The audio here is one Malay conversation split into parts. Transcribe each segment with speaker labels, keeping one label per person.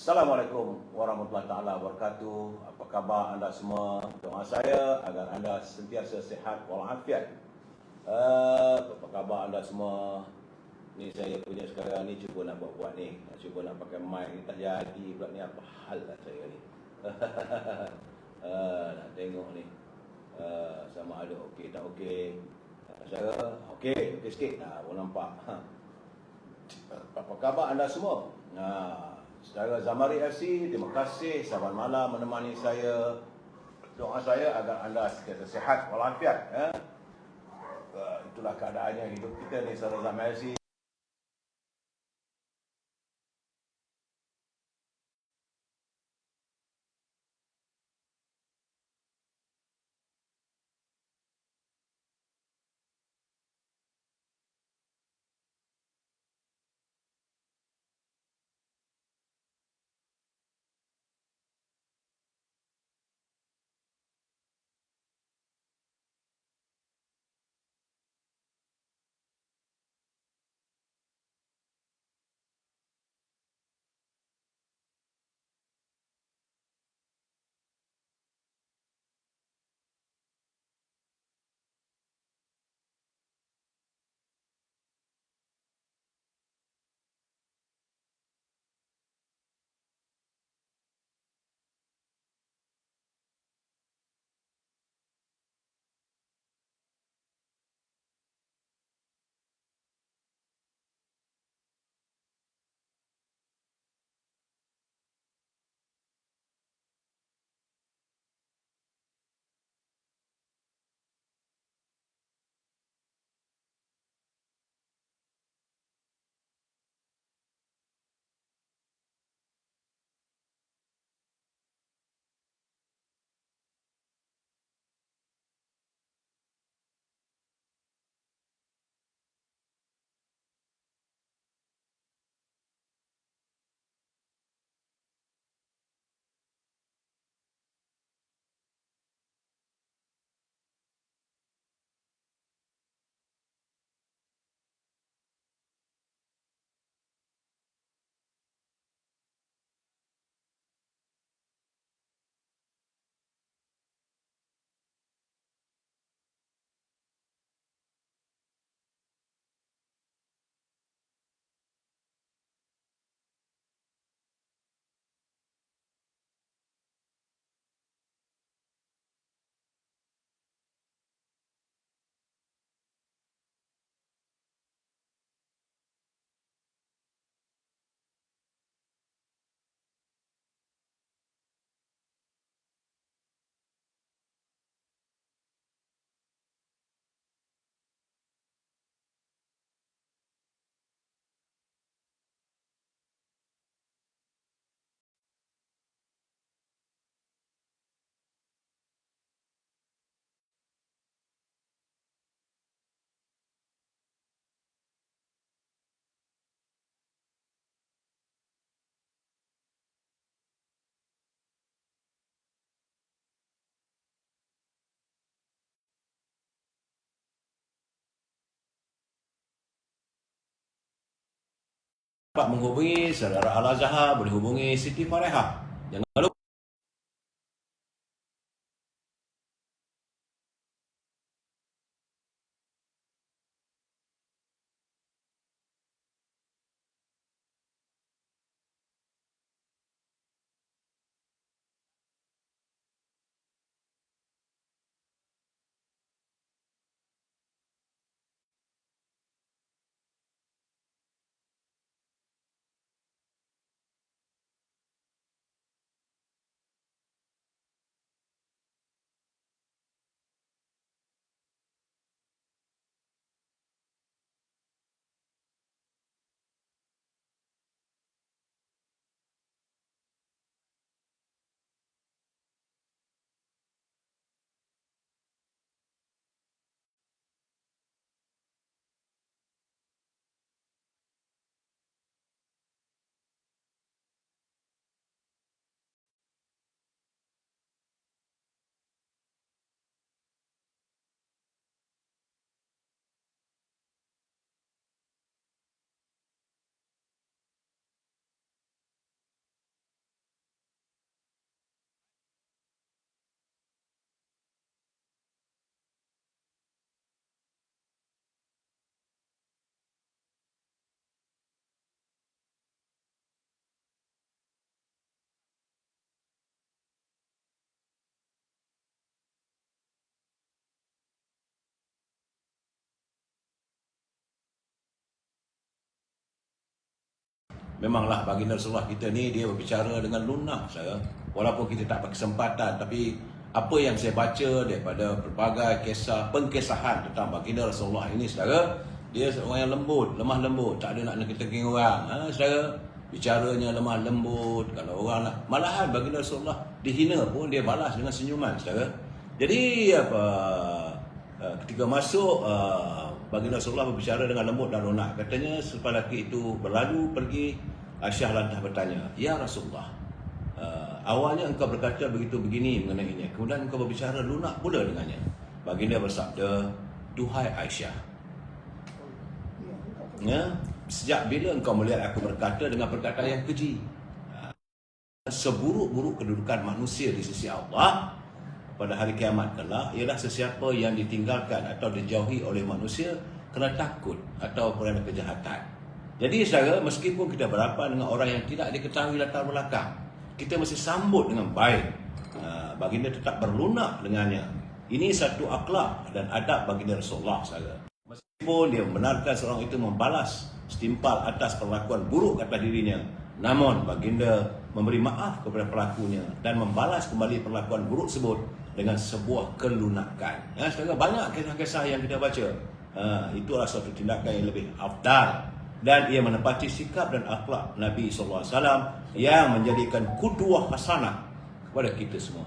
Speaker 1: Assalamualaikum warahmatullahi taala wabarakatuh. Apa khabar anda semua? Doa saya agar anda sentiasa sihat walafiat. Apa khabar anda semua? Ni saya punya sekarang ni cuba nak buat ni. Cuba nak pakai mic ni tak jadi pula ni, apa hal lah saya ni. Nak tengok ni. Sama ada okey tak okey. Saya okey sikit. Boleh nampak. Apa khabar anda semua? Saudara Zamari FC, terima kasih sahabat malam menemani saya. Doa saya agar anda sentiasa sihat walafiat. Itulah keadaannya hidup kita ni, saudara Zamari FC. Dapat menghubungi saudara Al-Azhar, boleh hubungi Siti Fareha. Jangan lupa memanglah baginda Rasulullah kita ni dia berbicara dengan lunak, saudara. Walaupun kita tak berkesempatan, tapi apa yang saya baca daripada pelbagai pengkisahan tentang baginda Rasulullah ini, saudara, dia seorang yang lembut, lemah lembut, tak ada nak nekeng orang, saudara. Bicaranya lemah lembut. Kalau orang nak, malahan baginda Rasulullah dihina pun dia balas dengan senyuman, saudara. Jadi ketika masuk, baginda Rasulullah berbicara dengan lembut dan lunak. Katanya selepas lelaki itu berlalu pergi, Aisyah lantas bertanya, "Ya Rasulullah, awalnya engkau berkata begitu begini mengenainya, kemudian engkau berbicara lunak pula dengannya." Baginda bersabda, "Duhai Aisyah, sejak bila engkau melihat aku berkata dengan perkataan yang keji? Seburuk-buruk kedudukan manusia di sisi Allah pada hari kiamat kelak ialah sesiapa yang ditinggalkan atau dijauhi oleh manusia kerana takut atau kerana kejahatan." Jadi saudara, meskipun kita berhadapan dengan orang yang tidak diketahui latar belakang, kita mesti sambut dengan baik. Baginda tetap berlunak dengannya. Ini satu akhlak dan adab baginda Rasulullah, saudara. Meskipun dia membenarkan seorang itu membalas setimpal atas perlakuan buruk atas dirinya, namun baginda memberi maaf kepada pelakunya dan membalas kembali perlakuan buruk tersebut dengan sebuah kelunakan. Saudara, banyak kisah-kisah yang kita baca. Itulah suatu tindakan yang lebih afdal, dan ia menepati sikap dan akhlak Nabi SAW yang menjadikan qudwah hasanah kepada kita semua.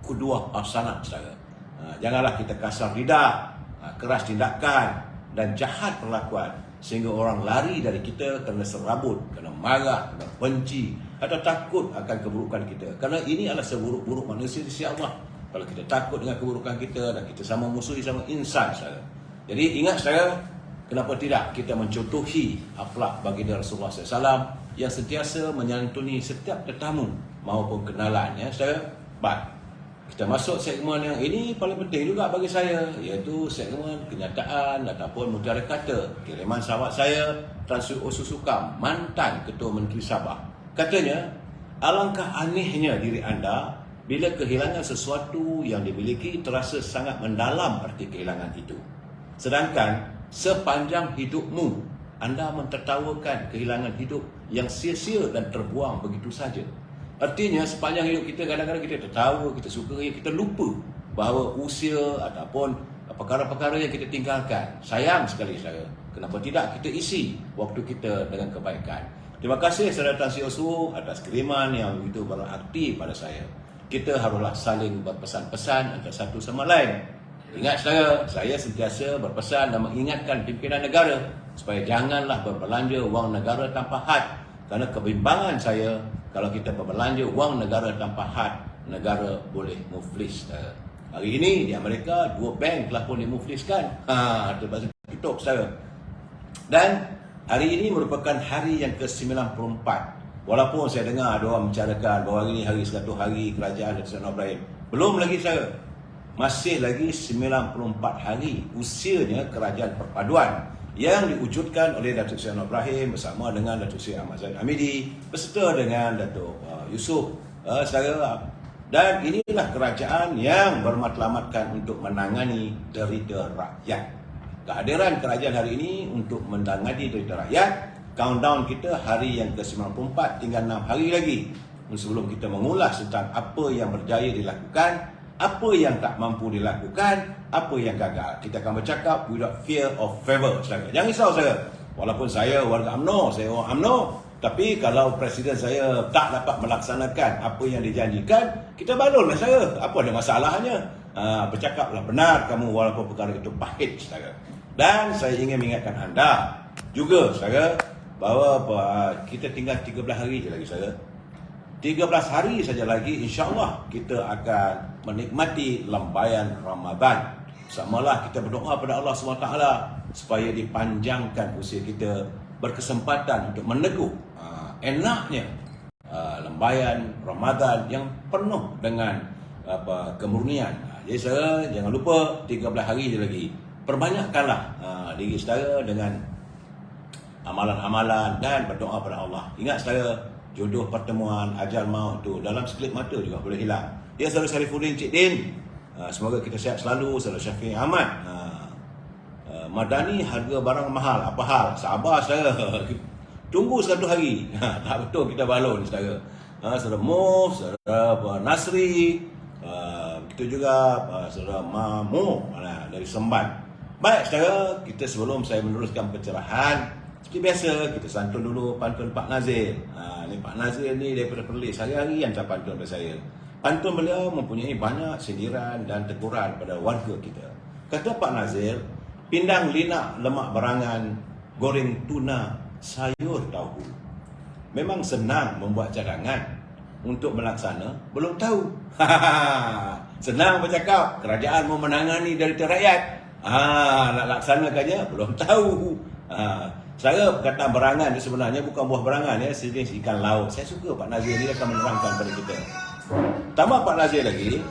Speaker 1: Qudwah hasanah, saudara. Janganlah kita kasar lidah, keras tindakan dan jahat perlakuan sehingga orang lari dari kita kerana serabut, kerana marah, kerana benci atau takut akan keburukan kita. Kerana ini adalah seburuk-buruk manusia di sisi Allah. Kalau kita takut dengan keburukan kita dan kita sama musuhi sama insan, saudara. Jadi ingat, saudara, kenapa tidak kita mencontohi akhlak baginda Rasulullah SAW yang sentiasa menyantuni setiap tetamu maupun kenalan, saudara. Baik, kita masuk segmen yang ini paling penting juga bagi saya, iaitu segmen kenyataan ataupun mutiara kata kiriman sahabat saya Tan Sri Osu Sukam, mantan Ketua Menteri Sabah. Katanya, "Alangkah anehnya diri anda bila kehilangan sesuatu yang dimiliki terasa sangat mendalam arti kehilangan itu. Sedangkan sepanjang hidupmu anda mentertawakan kehilangan hidup yang sia-sia dan terbuang begitu saja." Artinya sepanjang hidup kita kadang-kadang kita tertawa, kita suka, kita lupa bahawa usia ataupun perkara-perkara yang kita tinggalkan. Sayang sekali, saudara. Kenapa tidak kita isi waktu kita dengan kebaikan? Terima kasih saudara Tan Sri Osu atas kiriman yang begitu berarti pada saya. Kita haruslah saling berpesan-pesan antara satu sama lain. Ingat, saudara, saya sentiasa berpesan dan mengingatkan pimpinan negara supaya janganlah berbelanja wang negara tanpa had. Kerana kebimbangan saya, kalau kita berbelanja wang negara tanpa had, negara boleh muflis. Hari ini di Amerika, 2 bank telah pun dimufliskan. Terpaksa tutup, saudara. Dan hari ini merupakan hari yang ke-94. Walaupun saya dengar ada orang membicarakan bahawa hari ini hari 100 hari kerajaan Datuk Seri Anwar Ibrahim. Belum lagi, saudara. Masih lagi 94 hari usianya kerajaan perpaduan yang diwujudkan oleh Datuk Seri Anwar Ibrahim bersama dengan Datuk Seri Ahmad Zahid Hamidi beserta dengan Datuk Yusof, saudara. Dan inilah kerajaan yang bermatlamatkan untuk menangani derita rakyat. Kehadiran kerajaan hari ini untuk menangani derita rakyat, countdown kita hari yang ke-94, tinggal 6 hari lagi sebelum kita mengulas tentang apa yang berjaya dilakukan, apa yang tak mampu dilakukan, apa yang gagal. Kita akan bercakap without fear of favor, saudara. Jangan risau, saudara. Walaupun saya warga UMNO, saya orang UMNO, tapi kalau presiden saya tak dapat melaksanakan apa yang dijanjikan, kita balonlah, saudara. Apa ada masalahnya? Bercakaplah benar kamu walaupun perkara itu pahit, saudara. Dan saya ingin mengingatkan anda juga, saudara, bahawa kita tinggal 13 hari je lagi, saudara. 13 hari saja lagi, insya-Allah kita akan menikmati lambayan Ramadan. Samalah kita berdoa pada Allah SWT supaya dipanjangkan usia kita, berkesempatan untuk meneguh enaknya lambayan Ramadan yang penuh dengan kemurnian. Jadi saudara, jangan lupa 13 hari je lagi. Perbanyakkanlah diri saudara dengan amalan-amalan dan berdoa pada Allah. Ingat saudara, jodoh pertemuan, ajal maut tu dalam sekelip mata juga boleh hilang. Dia saudara Syarifuddin Cik Din. Semoga kita sihat selalu. Saudara Syafiq Ahmad. Madani, harga barang mahal. Apa hal? Sabar saudara. tunggu satu hari. Tak betul kita balon, saudara. Saudara Mof, saudara Nasri, kita juga saudara Mamu dari Semban. Baik, saudara, kita sebelum saya meneruskan pencerahan, seperti biasa, kita santun dulu pantun Pak Nazir. Ni Pak Nazir ni daripada Perlis, hari-hari hantar pantun pada saya. Pantun beliau mempunyai banyak sindiran dan teguran pada warga kita. Kata Pak Nazir, pindang linak lemak berangan, goreng tuna, sayur tahu. Memang senang membuat cadangan, untuk melaksana belum tahu. Senang bercakap, kerajaan mau menangani dari rakyat. Nak laksanakannya belum tahu. Saya perkataan berangan ni sebenarnya bukan buah berangan, ya, sejenis ikan laut. Saya suka Pak Nazir ni akan menerangkan pada kita. Tambah Pak Nazir lagi,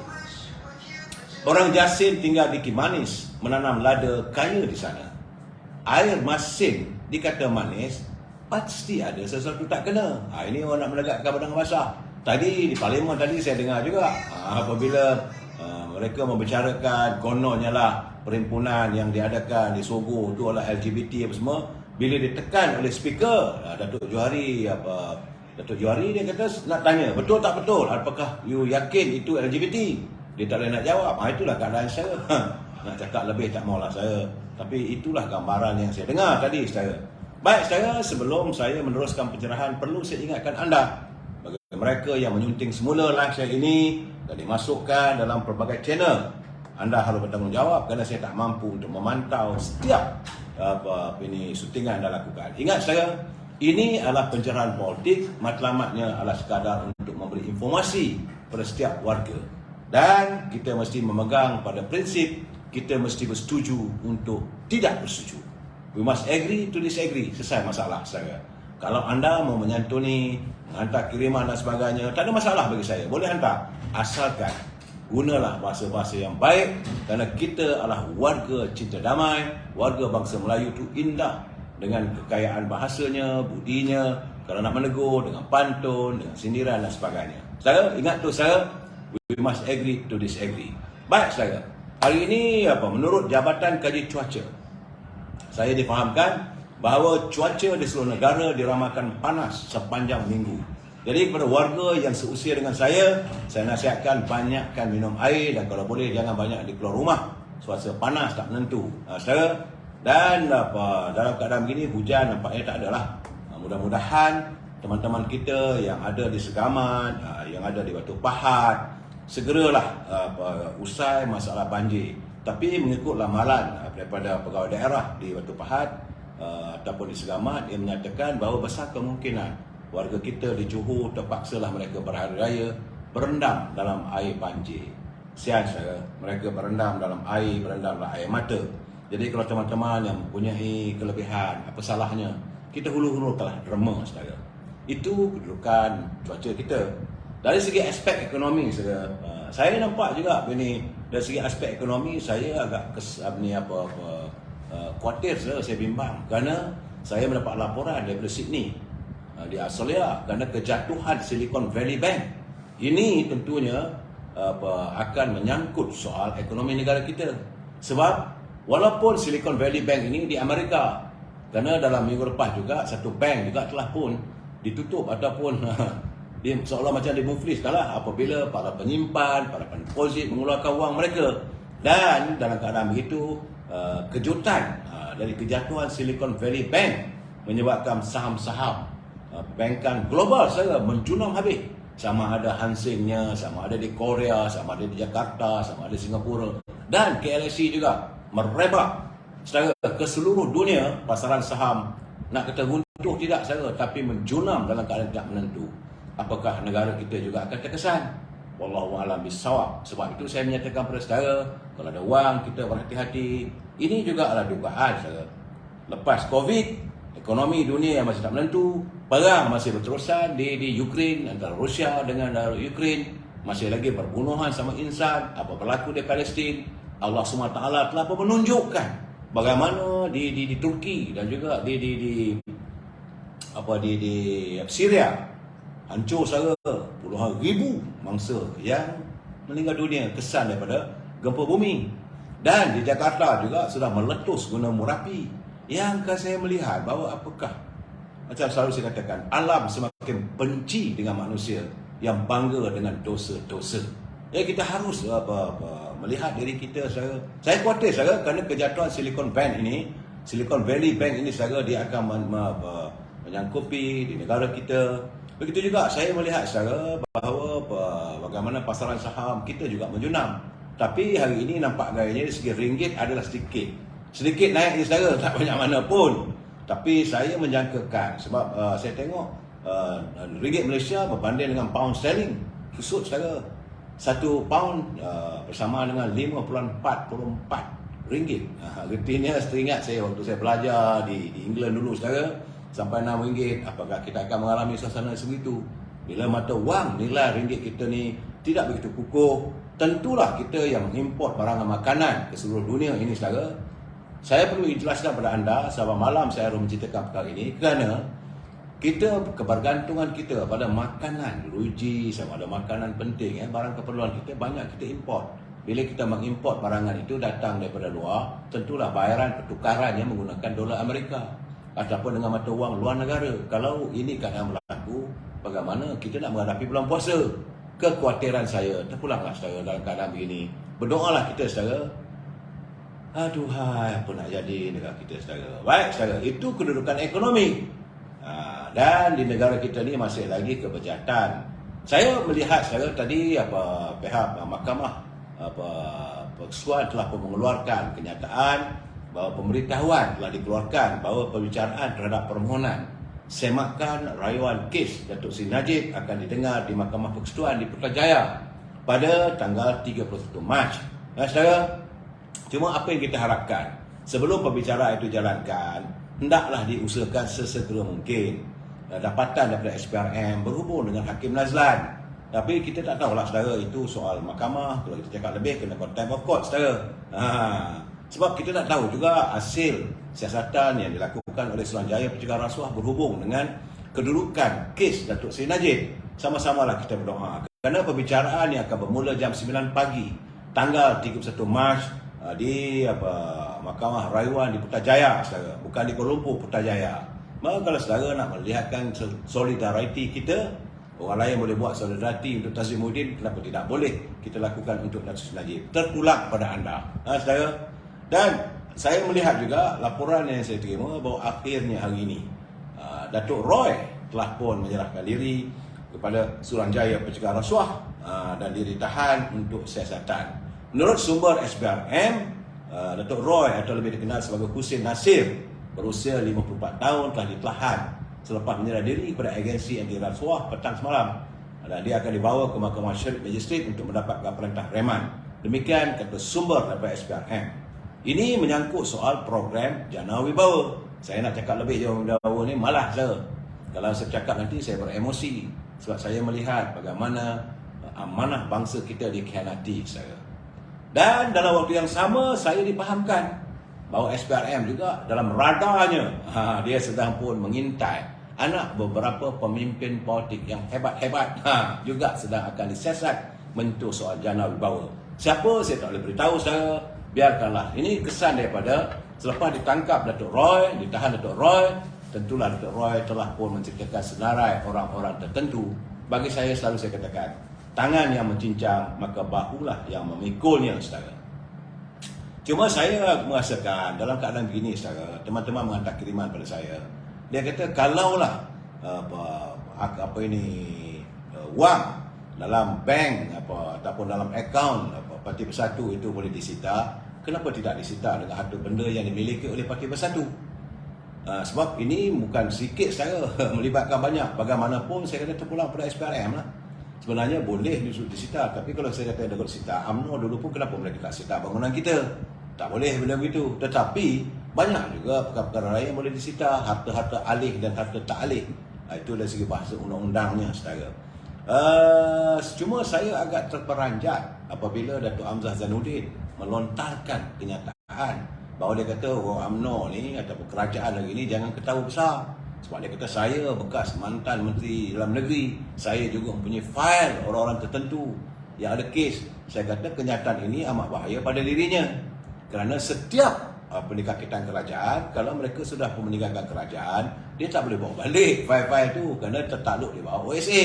Speaker 1: orang Jasin tinggal di Kimanis, menanam lada kaya di sana. Air masin dikata manis, pasti ada sesuatu tak kena. Ini orang nak menegakkan badan basah. Tadi di Parlimen tadi saya dengar juga, apabila mereka membicarakan kononnya lah perhimpunan yang diadakan di Sogo tu adalah LGBT apa semua, bila ditekan oleh speaker Datuk Johari dia kata nak tanya betul tak betul, apakah you yakin itu LGBT? Dia tak boleh nak jawab. Itulah keadaan saya. Nak cakap lebih tak maulah saya, tapi itulah gambaran yang saya dengar tadi, saudara. Baik, saudara, sebelum saya meneruskan pencerahan, perlu saya ingatkan anda, bagi mereka yang menyunting semula live saya ini dan dimasukkan dalam pelbagai channel, anda harus bertanggungjawab kerana saya tak mampu untuk memantau setiap syutingan anda lakukan. Ingat saya, ini adalah pencerahan politik, matlamatnya adalah sekadar untuk memberi informasi pada setiap warga. Dan kita mesti memegang pada prinsip, kita mesti bersetuju untuk tidak bersetuju. We must agree to disagree. Selesai masalah, saya. Kalau anda mau menyantuni, menghantar kiriman dan sebagainya, tak ada masalah bagi saya. Boleh hantar. Asalkan gunalah bahasa-bahasa yang baik, kerana kita adalah warga cinta damai. Warga bangsa Melayu itu indah dengan kekayaan bahasanya, budinya, kalau nak menegur dengan pantun, dengan sindiran dan sebagainya. Saudara, ingat tu, saudara, we must agree to disagree. Baik, saudara, hari ini menurut Jabatan Kaji Cuaca, saya difahamkan bahawa cuaca di seluruh negara diramalkan panas sepanjang minggu. Jadi kepada warga yang seusia dengan saya nasihatkan banyakkan minum air dan kalau boleh jangan banyak di keluar rumah. Cuaca panas tak menentu, saudara. Dan dalam keadaan begini hujan nampaknya tak ada lah. Mudah-mudahan teman-teman kita yang ada di Segamat, yang ada di Batu Pahat, segeralah usai masalah banjir. Tapi mengikut lamaran daripada pegawai daerah di Batu Pahat ataupun di Segamat, ia menyatakan bahawa besar kemungkinan warga kita di Johor terpaksalah mereka berhari raya berendam dalam air banjir. Sian saudara, mereka berendam dalam air mata. Jadi kalau teman-teman yang mempunyai kelebihan, apa salahnya kita hulu-hulukanlah derma, saudara. Itu kedudukan cuaca kita. Dari segi aspek ekonomi, saudara, saya nampak juga ini dari segi aspek ekonomi saya agak khawatir, saudara, saya bimbang kerana saya mendapat laporan daripada Sydney di Australia kerana kejatuhan Silicon Valley Bank. Ini tentunya akan menyangkut soal ekonomi negara kita. Sebab walaupun Silicon Valley Bank ini di Amerika, kerana dalam minggu lepas juga satu bank juga telah pun ditutup ataupun dia seolah macam dimuflis kalah apabila para penyimpan, para pendeposit mengeluarkan wang mereka. Dan dalam keadaan begitu, kejutan dari kejatuhan Silicon Valley Bank menyebabkan saham-saham perbankan global saya menjunam habis. Sama ada Hansingnya, sama ada di Korea, sama ada di Jakarta, sama ada di Singapura, dan KLSE juga merebak secara ke seluruh dunia. Pasaran saham nak kata runtuh tidak, saudara, tapi menjunam dalam keadaan tidak menentu. Apakah negara kita juga akan terkesan? Wallahu a'lam bissawab. Sebab itu saya menyatakan kepada saudara, kalau ada wang kita berhati-hati. Ini juga adalah dugaan, saudara. Lepas Covid, ekonomi dunia yang masih tak menentu, perang masih berterusan di Ukraine, antara Rusia dengan Ukraine, masih lagi perbunuhan sama insan, apa berlaku di Palestin. Allah SWT telah pun menunjukkan bagaimana di Turki dan juga di Syria hancur saudara, puluhan ribu mangsa yang meninggal dunia kesan daripada gempa bumi. Dan di Jakarta juga sudah meletus Gunung Merapi. Yang saya melihat bahawa apakah Macam selalu saya katakan, alam semakin benci dengan manusia yang bangga dengan dosa-dosa. Ya, kita harus melihat diri kita saya khawatir kerana kejatuhan Silicon Valley Bank ini dia akan menyangkupi di negara kita. Begitu juga saya melihat bahawa bagaimana pasaran saham kita juga menjunam. Tapi hari ini nampak gayanya dari segi ringgit adalah sedikit naik ni tak banyak mana pun. Tapi saya menjangkakan sebab saya tengok ringgit Malaysia berbanding dengan pound sterling susut satu pound bersama dengan 5.44 ringgit. Retinya teringat saya waktu saya belajar di England dulu sampai 6 ringgit. Apakah kita akan mengalami suasana sebegitu? Bila mata wang nilai ringgit kita ni tidak begitu kukuh, tentulah kita yang mengimport barang makanan ke seluruh dunia ini Saya perlu jelaskan pada anda, sebab malam saya harus menceritakan perkara ini kerana kebergantungan kita pada makanan ruji sama ada makanan penting, barang keperluan kita banyak kita import. Bila kita mengimport barangan itu datang daripada luar, tentulah bayaran pertukarannya menggunakan dolar Amerika ataupun dengan mata wang luar negara. Kalau ini keadaan berlaku, bagaimana kita nak menghadapi bulan puasa? Kekhawatiran saya, terpulanglah dalam keadaan begini. Berdoalah kita aduhai, apa nak jadi negara kita Baik itu kedudukan ekonomi. Dan di negara kita ni masih lagi kebejahatan. Saya melihat tadi pihak mahkamah persekutuan telah mengeluarkan kenyataan bahawa pemberitahuan telah dikeluarkan bahawa pembicaraan terhadap permohonan semakan rayuan kes Datuk Seri Najib akan didengar di Mahkamah Persekutuan di Putrajaya pada tanggal 31 Mac. Cuma apa yang kita harapkan sebelum pembicaraan itu dijalankan, hendaklah diusahakan sesegera mungkin dapatan daripada SPRM berhubung dengan Hakim Nazlan. Tapi kita tak tahulah itu soal mahkamah. Kalau kita cakap lebih kena contempt of court sebab kita tak tahu juga hasil siasatan yang dilakukan oleh Suruhanjaya Pencegahan Rasuah berhubung dengan kedudukan kes Datuk Seri Najib. Sama-samalah kita berdoa kerana pembicaraan yang akan bermula jam 9 pagi tanggal 31 Mac di Mahkamah Rayuan di Putrajaya bukan di Kuala Lumpur, Putrajaya. Maka kalau saudara nak melihatkan solidariti kita, orang lain boleh buat solidariti untuk Tazimuddin, kenapa tidak boleh kita lakukan untuk Datuk Seri Najib? Terpulang pada anda, saudara. Dan saya melihat juga laporan yang saya terima bahawa akhirnya hari ini Datuk Roy telah pun menyerahkan diri kepada Suruhanjaya Pencegahan Rasuah dan ditahan untuk siasatan. Menurut sumber SPRM, Datuk Roy atau lebih dikenal sebagai Hussein Nasir berusia 54 tahun telah ditahan selepas menyerah diri kepada agensi anti rasuah petang semalam. Dan dia akan dibawa ke Mahkamah Syarikat Magistrate untuk mendapatkan perintah reman. Demikian kata sumber daripada SPRM. Ini menyangkut soal program Jana Wibawa. Saya nak cakap lebih Jana Wibawa ni malah kalau saya cakap nanti saya beremosi sebab saya melihat bagaimana amanah bangsa kita dikhianati Dan dalam waktu yang sama saya dipahamkan bahawa SPRM juga dalam radarnya dia sedang pun mengintai anak beberapa pemimpin politik yang hebat-hebat juga sedang akan disiasat menyentuh soal Jana Wibawa. Siapa saya tak boleh beritahu biarkanlah. Ini kesan daripada selepas ditangkap Datuk Roy, ditahan Datuk Roy, tentulah Datuk Roy telah pun menciptakan senarai orang-orang tertentu. Bagi saya selalu saya katakan, tangan yang mencincang maka bahulah yang memikulnya saudara. Cuma saya merasakan dalam keadaan begini teman-teman menghantar kiriman pada saya. Dia kata kalaulah wang dalam bank ataupun dalam akaun Parti Bersatu itu boleh disita, kenapa tidak disita dengan harta benda yang dimiliki oleh Parti Bersatu? Sebab ini bukan sikit melibatkan banyak. Bagaimanapun saya kata terpulang pada SPRM lah. Sebenarnya boleh disita, tapi kalau saya kata dapat sita UMNO dulu pun kenapa mereka tak sita bangunan kita? Tak boleh benda begitu. Tetapi banyak juga perkara-perkara lain yang boleh disita, harta-harta alih dan harta tak alih. Itu dari segi bahasa undang-undangnya saudara. Cuma saya agak terperanjat apabila Datuk Hamzah Zainuddin melontarkan kenyataan bahawa dia kata orang UMNO ni ataupun kerajaan hari ni jangan ketawa besar. Sebab dia kata saya bekas mantan Menteri Dalam Negeri, saya juga mempunyai fail orang-orang tertentu yang ada kes. Saya kata kenyataan ini amat bahaya pada dirinya. Kerana setiap penikakitan kerajaan. Kalau mereka sudah meninggalkan kerajaan, dia tak boleh bawa balik file-file tu kerana tertakluk di bawah OSA.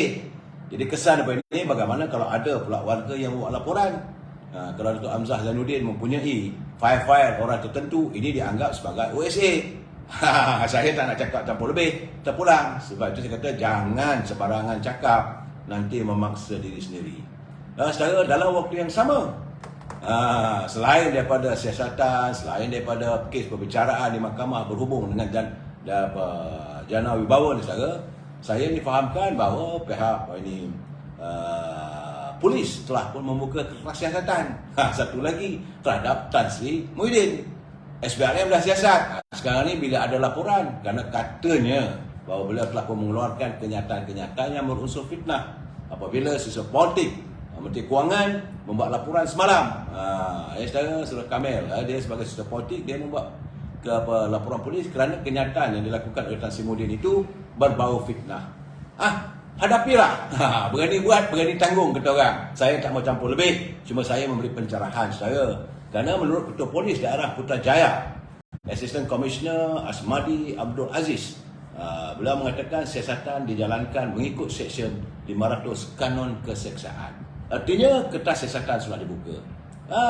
Speaker 1: Jadi kesan apa ini, bagaimana kalau ada pula warga yang buat laporan. Kalau Datuk Hamzah Zainuddin mempunyai file-file orang tertentu, ini dianggap sebagai OSA. Saya tak nak cakap campur lebih, terpulang. Sebab itu saya kata jangan sebarangan cakap, nanti memaksa diri sendiri. Secara dalam waktu yang sama, selain daripada siasatan, selain daripada kes perbicaraan di mahkamah berhubung dengan jana wibawa ni, saya difahamkan bahawa pihak ini polis telah pun membuka kelas siasatan. Satu lagi terhadap Tan Sri Muhyiddin. SPRM dah siasat. Sekarang ni bila ada laporan, kerana katanya bahawa beliau telah pun mengeluarkan kenyataan-kenyataan yang berunsur fitnah. Apabila sisa politik, Menteri Kewangan membuat laporan semalam. Saudara Surah Kamil, dia sebagai sisa politik, dia membuat laporan polis kerana kenyataan yang dilakukan oleh Tan Sri Muhyiddin itu berbau fitnah. Hadapilah. Berani buat, berani tanggung, kata orang. Saya tak mau campur lebih, cuma saya memberi pencerahan saudara. Kerana menurut Ketua Polis Daerah Putrajaya, Assistant Commissioner Asmadi Abdul Aziz, beliau mengatakan siasatan dijalankan mengikut Seksyen 500 Kanon Keseksaan. Artinya kertas siasatan sudah dibuka.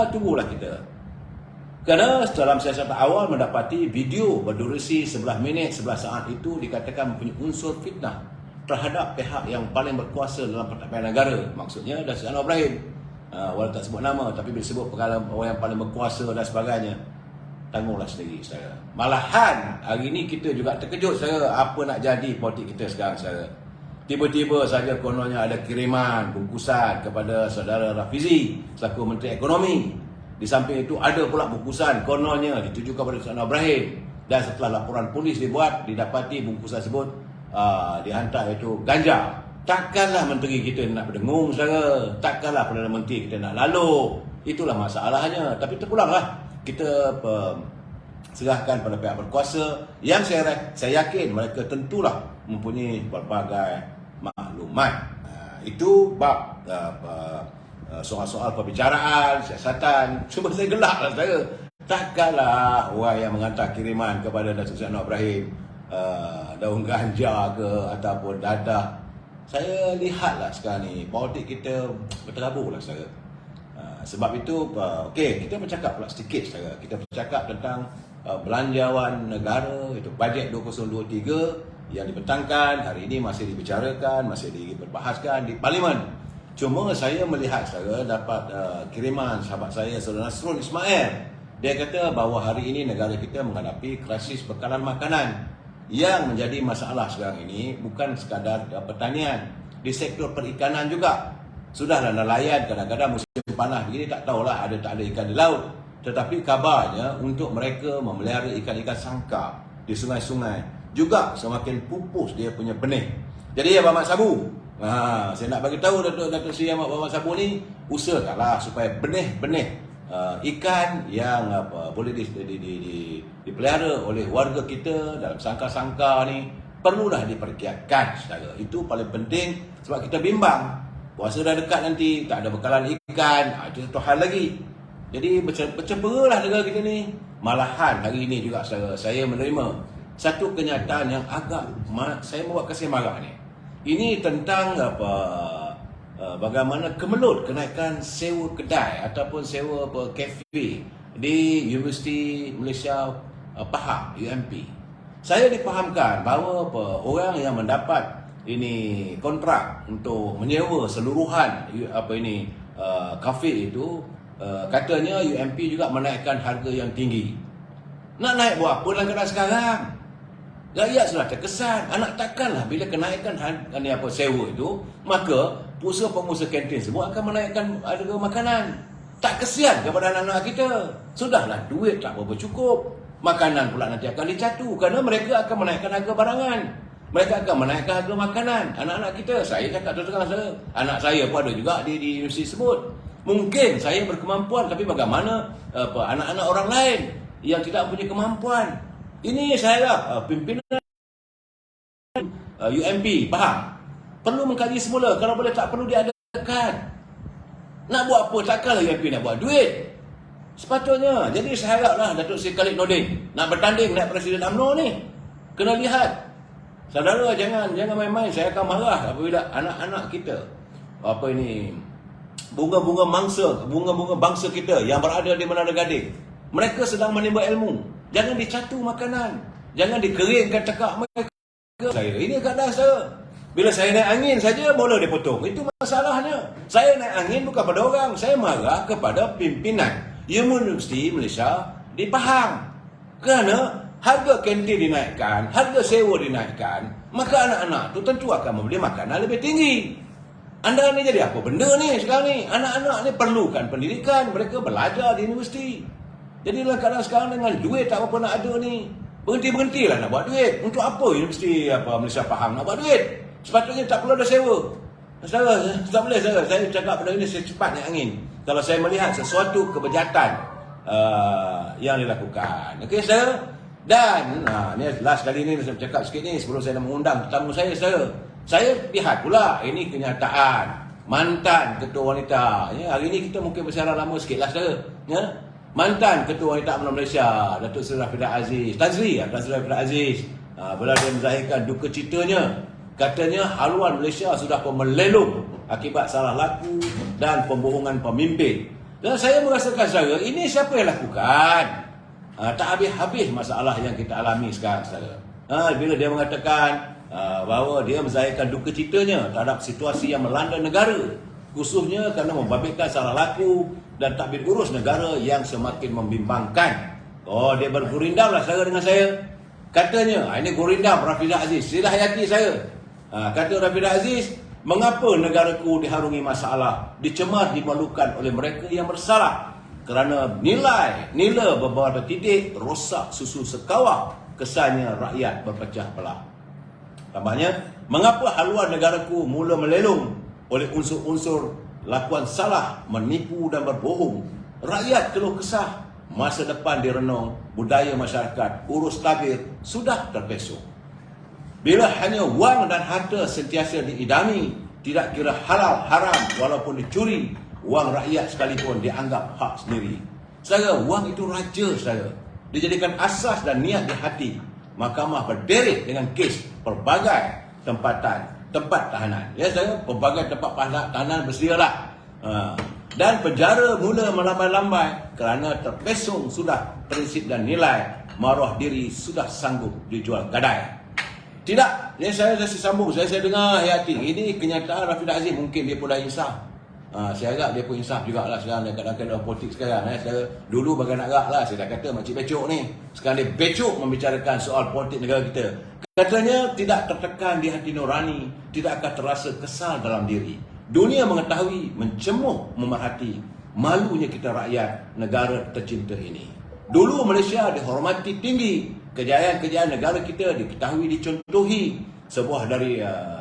Speaker 1: Tunggulah kita. Kerana dalam siasatan awal mendapati video berdurasi 11 minit 11 saat itu dikatakan mempunyai unsur fitnah terhadap pihak yang paling berkuasa dalam pentadbiran negara. Maksudnya Datuk Anwar Ibrahim. Walau tak sebut nama, tapi bila sebut perkara orang yang paling berkuasa dan sebagainya, tanggunglah sendiri saudara. Malahan hari ini kita juga terkejut saudara, apa nak jadi politik kita sekarang saudara. Tiba-tiba saja kononnya ada kiriman bungkusan kepada saudara Rafizi selaku Menteri Ekonomi. Di samping itu ada pula bungkusan kononnya dituju kepada Datuk Anwar Ibrahim. Dan setelah laporan polis dibuat, didapati bungkusan tersebut dihantar itu ganja. Takkanlah menteri kita nak berdengung saudara. Takkanlah Perdana Menteri kita nak lalu. Itulah masalahnya. Tapi terpulanglah kita serahkan pada pihak berkuasa yang saya yakin mereka tentulah mempunyai berbagai maklumat. Itu bab soal-soal perbicaraan, siasatan. Cuma saya gelaklah saudara. Takkanlah orang yang menghantar kiriman kepada Datuk Seri Anwar Ibrahim daun ganja ke ataupun dadah. Saya lihatlah sekarang ni politik kita berterabur lah saudara. Sebab itu okey, kita bercakap pula sedikit saudara. Kita bercakap tentang belanjawan negara, itu bajet 2023 yang dibentangkan hari ini masih dibicarakan, masih diperbahaskan di Parlimen. Cuma saya melihat saudara dapat kiriman sahabat saya Saudara Nasrul Ismail. Dia kata bahawa hari ini negara kita menghadapi krisis bekalan makanan. Yang menjadi masalah sekarang ini bukan sekadar pertanian, di sektor perikanan juga. Sudahlah nelayan kadang-kadang musim panas begini tak tahulah ada tak ada ikan di laut. Tetapi kabarnya untuk mereka memelihara ikan-ikan sangkar di sungai-sungai juga semakin pupus dia punya benih. Jadi ya Abang Mat Sabu, saya nak bagi tahu Datuk Seri Abang Mat Sabu ni, usahakanlah supaya benih-benih ikan yang boleh dipelihara oleh warga kita dalam sangkar-sangkar ni perlulah dipergiatkan saudara. Itu paling penting sebab kita bimbang puasa dah dekat nanti tak ada bekalan ikan, itu satu hal lagi. Jadi bercemberalah negara kita ni. Malahan hari ini juga saudara, saya menerima satu kenyataan yang agak saya membuat kasih marah ni. Ini tentang bagaimana kemelut kenaikan sewa kedai ataupun sewa kafe di Universiti Malaysia Pahang UMP. Saya dipahamkan bahawa orang yang mendapat ini kontrak untuk menyewa seluruhan kafe itu, katanya UMP juga menaikkan harga yang tinggi. Nak naik buat apa dalam keadaan sekarang? Rakyat sudah terkesan. Anak takkanlah bila kenaikan harga sewa itu, maka pengusaha kantin semua akan menaikkan harga makanan. Tak kesian kepada anak-anak kita. Sudahlah, duit tak berapa cukup. Makanan pula nanti akan dicatu kerana mereka akan menaikkan harga barangan. Mereka akan menaikkan harga makanan. Anak-anak kita, saya cakap terus terang, anak saya pun ada juga di universiti tersebut. Mungkin saya berkemampuan, tapi bagaimana anak-anak orang lain yang tidak punya kemampuan? Ini saya pimpinan UMP Pahang perlu mengkaji semula. Kalau boleh tak perlu diadakan. Nak buat apa? Takkanlah UMP nak buat duit. Sepatutnya. Jadi saya haraplah Datuk Seri Khalid Nordin nak bertanding naik Presiden UMNO ni. Kena lihat. Saudara, jangan main-main. Saya akan marah apabila anak-anak kita bunga-bunga bangsa kita yang berada di Menara Gading, mereka sedang menimba ilmu. Jangan dicatu makanan, jangan dikeringkan tekak mereka. Ini keadaan saya. Bila saya naik angin saja, bola dia potong. Itu masalahnya. Saya naik angin bukan pada orang, saya marah kepada pimpinan Universiti Malaysia di Pahang. Kerana harga kantin dinaikkan, harga sewa dinaikkan, maka anak-anak tu tentu akan membeli makanan lebih tinggi. Anda ni jadi apa benda ni sekarang ni? Anak-anak ni perlukan pendidikan, mereka belajar di universiti. Jadi dalam keadaan sekarang dengan duit tak apa nak ada ni, berhenti-berhentilah nak buat duit. Untuk apa Universiti Malaysia Pahang nak buat duit? Sepatutnya tak perlu ada sewa. Tak boleh saya cakap benda ini secepat naik angin. Kalau saya melihat sesuatu kebejatan yang dilakukan. Okey, saudara. Dan ni last kali ni saya cakap sikit ni sebelum saya nak mengundang tetamu saya lihat pula ini kenyataan mantan ketua wanita. Ya, hari ni kita mungkin bersiaran lama sikitlah saudara. Ya. Mantan ketua wanita UMNO Malaysia, Datuk Seri Rafidah Aziz, Tan Sri Rafidah Aziz, bila dia menzahirkan duka citanya, katanya haluan Malaysia sudah melelong akibat salah laku dan pembohongan pemimpin. Dan saya merasakan saudara, ini siapa yang lakukan? Tak habis-habis masalah yang kita alami sekarang saudara. Bila dia mengatakan bahawa dia menzahirkan duka citanya terhadap situasi yang melanda negara, khususnya kerana membabitkan salah laku dan takbir urus negara yang semakin membimbangkan. Dia bergurindam lah saudara dengan saya. Katanya, ini gurindam Rafidah Aziz, sila hayati saya. Kata Rafidah Aziz, mengapa negaraku diharungi masalah, dicemar, dimalukan oleh mereka yang bersalah kerana nilai beberapa titik rosak susu sekawah, kesannya rakyat berpecah belah. Tambahnya, mengapa haluan negaraku mula melelong oleh unsur-unsur lakuan salah, menipu dan berbohong. Rakyat keluh kesah, masa depan direnung, budaya masyarakat, urus tabir sudah terpesong. Bila hanya wang dan harta sentiasa diidami, tidak kira halal, haram, walaupun dicuri, wang rakyat sekalipun dianggap hak sendiri. Saudara, wang itu raja saudara. Dijadikan asas dan niat di hati. Mahkamah berderet dengan kes pelbagai tempat tahanan. Ya saudara, pelbagai tempat tahanan bersedialah. Dan penjara mula melambai-lambai kerana terpesong sudah prinsip dan nilai, maruah diri sudah sanggup dijual gadai. Tidak, saya sambung. Saya dengar hati. Ini kenyataan Rafidah Aziz. Mungkin dia pun dah insaf. Saya agak dia pun insaf jugalah sekarang. Dia kadang-kadang dalam politik sekarang. Saya dulu bagai nak gerak lah. Saya dah kata makcik becok ni. Sekarang dia becok membicarakan soal politik negara kita. Katanya tidak tertekan di hati nurani. Tidak akan terasa kesal dalam diri. Dunia mengetahui, mencemuh, memerhati. Malunya kita rakyat negara tercinta ini. Dulu Malaysia dihormati tinggi. Kejayaan-kejayaan negara kita diketahui, dicontohi. Sebuah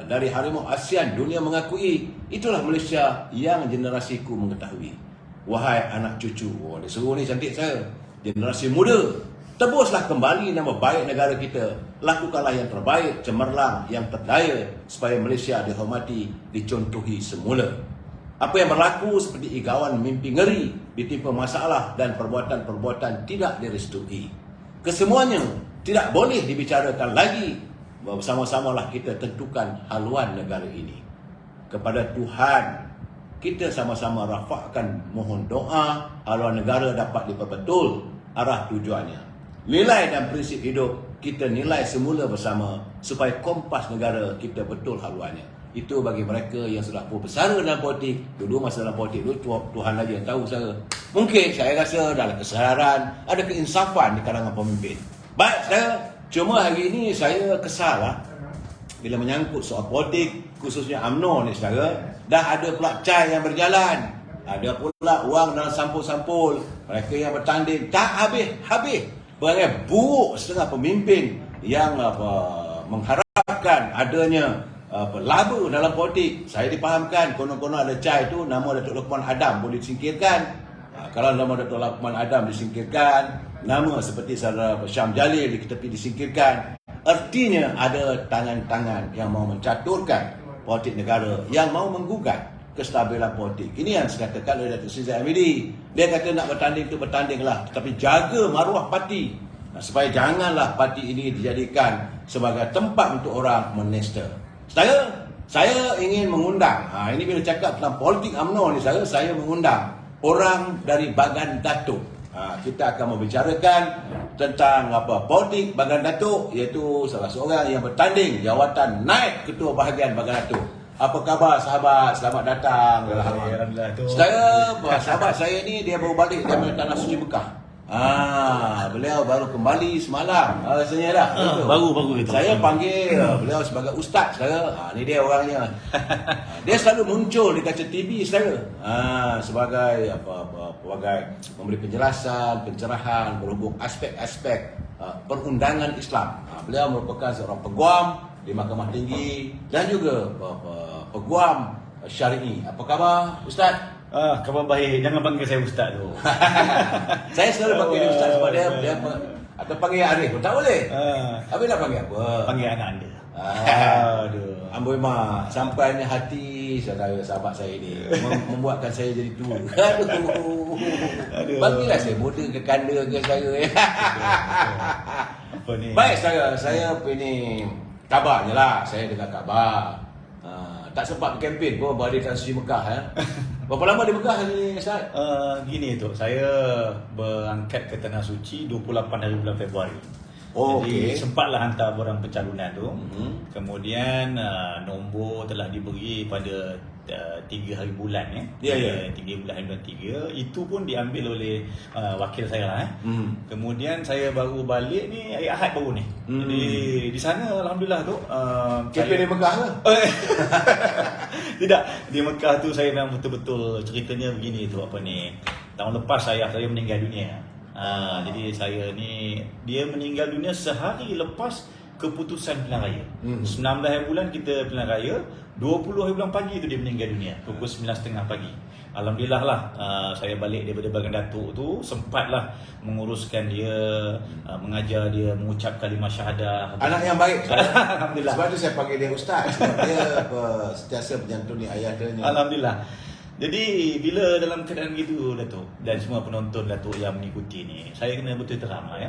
Speaker 1: dari harimau ASEAN, dunia mengakui. Itulah Malaysia yang generasiku mengetahui. Wahai anak cucu, dia suruh ni cantik saya, generasi muda, tebuslah kembali nama baik negara kita. Lakukanlah yang terbaik, cemerlang, yang terdaya, supaya Malaysia dihormati, dicontohi semula. Apa yang berlaku seperti igawan mimpi ngeri, ditimpa masalah dan perbuatan-perbuatan tidak direstui. Kesemuanya tidak boleh dibicarakan lagi. Bersama-samalah kita tentukan haluan negara ini. Kepada Tuhan, kita sama-sama rafakkan mohon doa haluan negara dapat diperbetul arah tujuannya. Nilai dan prinsip hidup kita nilai semula bersama supaya kompas negara kita betul haluannya. Itu bagi mereka yang sudah bersara dalam politik. Dulu masa dalam politik dulu Tuhan lagi yang tahu saya. Mungkin saya rasa dalam kesedaran ada keinsafan di kalangan pemimpin. Baik saya, cuma hari ini saya kesal lah bila menyangkut soal politik, khususnya UMNO ni saudara. Dah ada pula cai yang berjalan, ada pula wang dalam sampul-sampul. Mereka yang bertanding tak habis-habis. Perangai buruk setengah pemimpin yang mengharapkan adanya laba dalam politik. Saya dipahamkan konon-konon ada cai itu nama Datuk Luqman Adam boleh disingkirkan. Kalau nama Datuk Luqman Adam disingkirkan, nama seperti saudara Syam Jalil di tepi disingkirkan, artinya ada tangan-tangan yang mau mencaturkan politik negara, yang mau menggugat kestabilan politik. Ini yang dikatakan oleh Datuk Seri Zahid Hamidi. Dia kata nak bertanding tu bertandinglah, tetapi jaga maruah parti. Supaya janganlah parti ini dijadikan sebagai tempat untuk orang menesta. Saya ingin mengundang, ini bila cakap tentang politik UMNO ni, saya mengundang orang dari Bagan Datuk. Kita akan membicarakan tentang politik Bagan Datuk, iaitu salah seorang yang bertanding jawatan naib ketua bahagian Bagan Datuk. Apa khabar sahabat? Selamat datang.
Speaker 2: Alhamdulillah tu.
Speaker 1: Sahabat saya ni dia baru balik dari Tanah Suci Mekah. Beliau baru kembali semalam. Rasanya dah.
Speaker 2: Baru itu.
Speaker 1: Saya panggil beliau sebagai ustaz saudara. Ni dia orangnya. Dia selalu muncul di kaca TV saudara. Sebagai sebagai memberi penjelasan, pencerahan berhubung aspek-aspek perundangan Islam. Beliau merupakan seorang peguam di Mahkamah Tinggi dan juga peguam syar'i. Apa khabar Ustaz?
Speaker 2: Khabar baik. Jangan panggil saya ustaz tu.
Speaker 1: Saya selalu panggil dia Ustaz sebab dia atau panggil Arif pun tak boleh. Habis nak panggil apa?
Speaker 2: Panggil anak anda.
Speaker 1: Aduh. Amboi mak, sampainya hati sahabat saya ni membuatkan saya jadi tua. Aduh. Panggillah saya bodoh ke kanda ke saya.
Speaker 2: Apa ni?
Speaker 1: Baik saya ini kabarnya lah, saya dengar kabar. Tak sempat berkempen pun balik Tanah Suci Mekah. Berapa lama di Mekah ni Ustaz?
Speaker 2: Gini tu, saya berangkat ke Tanah Suci 28 hari bulan Februari. Jadi sempatlah hantar borang pencalonan tu. Kemudian nombor telah diberi pada 3 hari bulan 3 bulan bulan 3. Itu pun diambil oleh wakil saya lah. Kemudian saya baru balik ni hari Ahad baru ni. Jadi di sana alhamdulillah tu
Speaker 1: kempen di Mekah ke?
Speaker 2: Tidak, di Mekah tu saya memang betul-betul ceritanya begini tu tahun lepas ayah saya meninggal dunia. Jadi saya ni dia meninggal dunia sehari lepas keputusan pilihan raya. 19 hari bulan kita pilihan raya, 20 hari bulan pagi tu dia meninggal dunia pukul 9.30 pagi. Alhamdulillah lah, saya balik daripada Bagan Datuk tu sempatlah menguruskan dia, mengajar dia mengucap kalimah syahadah.
Speaker 1: Anak yang baik.
Speaker 2: Alhamdulillah.
Speaker 1: Sebab tu saya panggil dia ustaz, sebab dia sentiasa menyantuni ayah dia.
Speaker 2: Alhamdulillah. Jadi bila dalam keadaan gitu Datuk dan semua penonton Datuk yang mengikuti ni, saya kena betul terang lah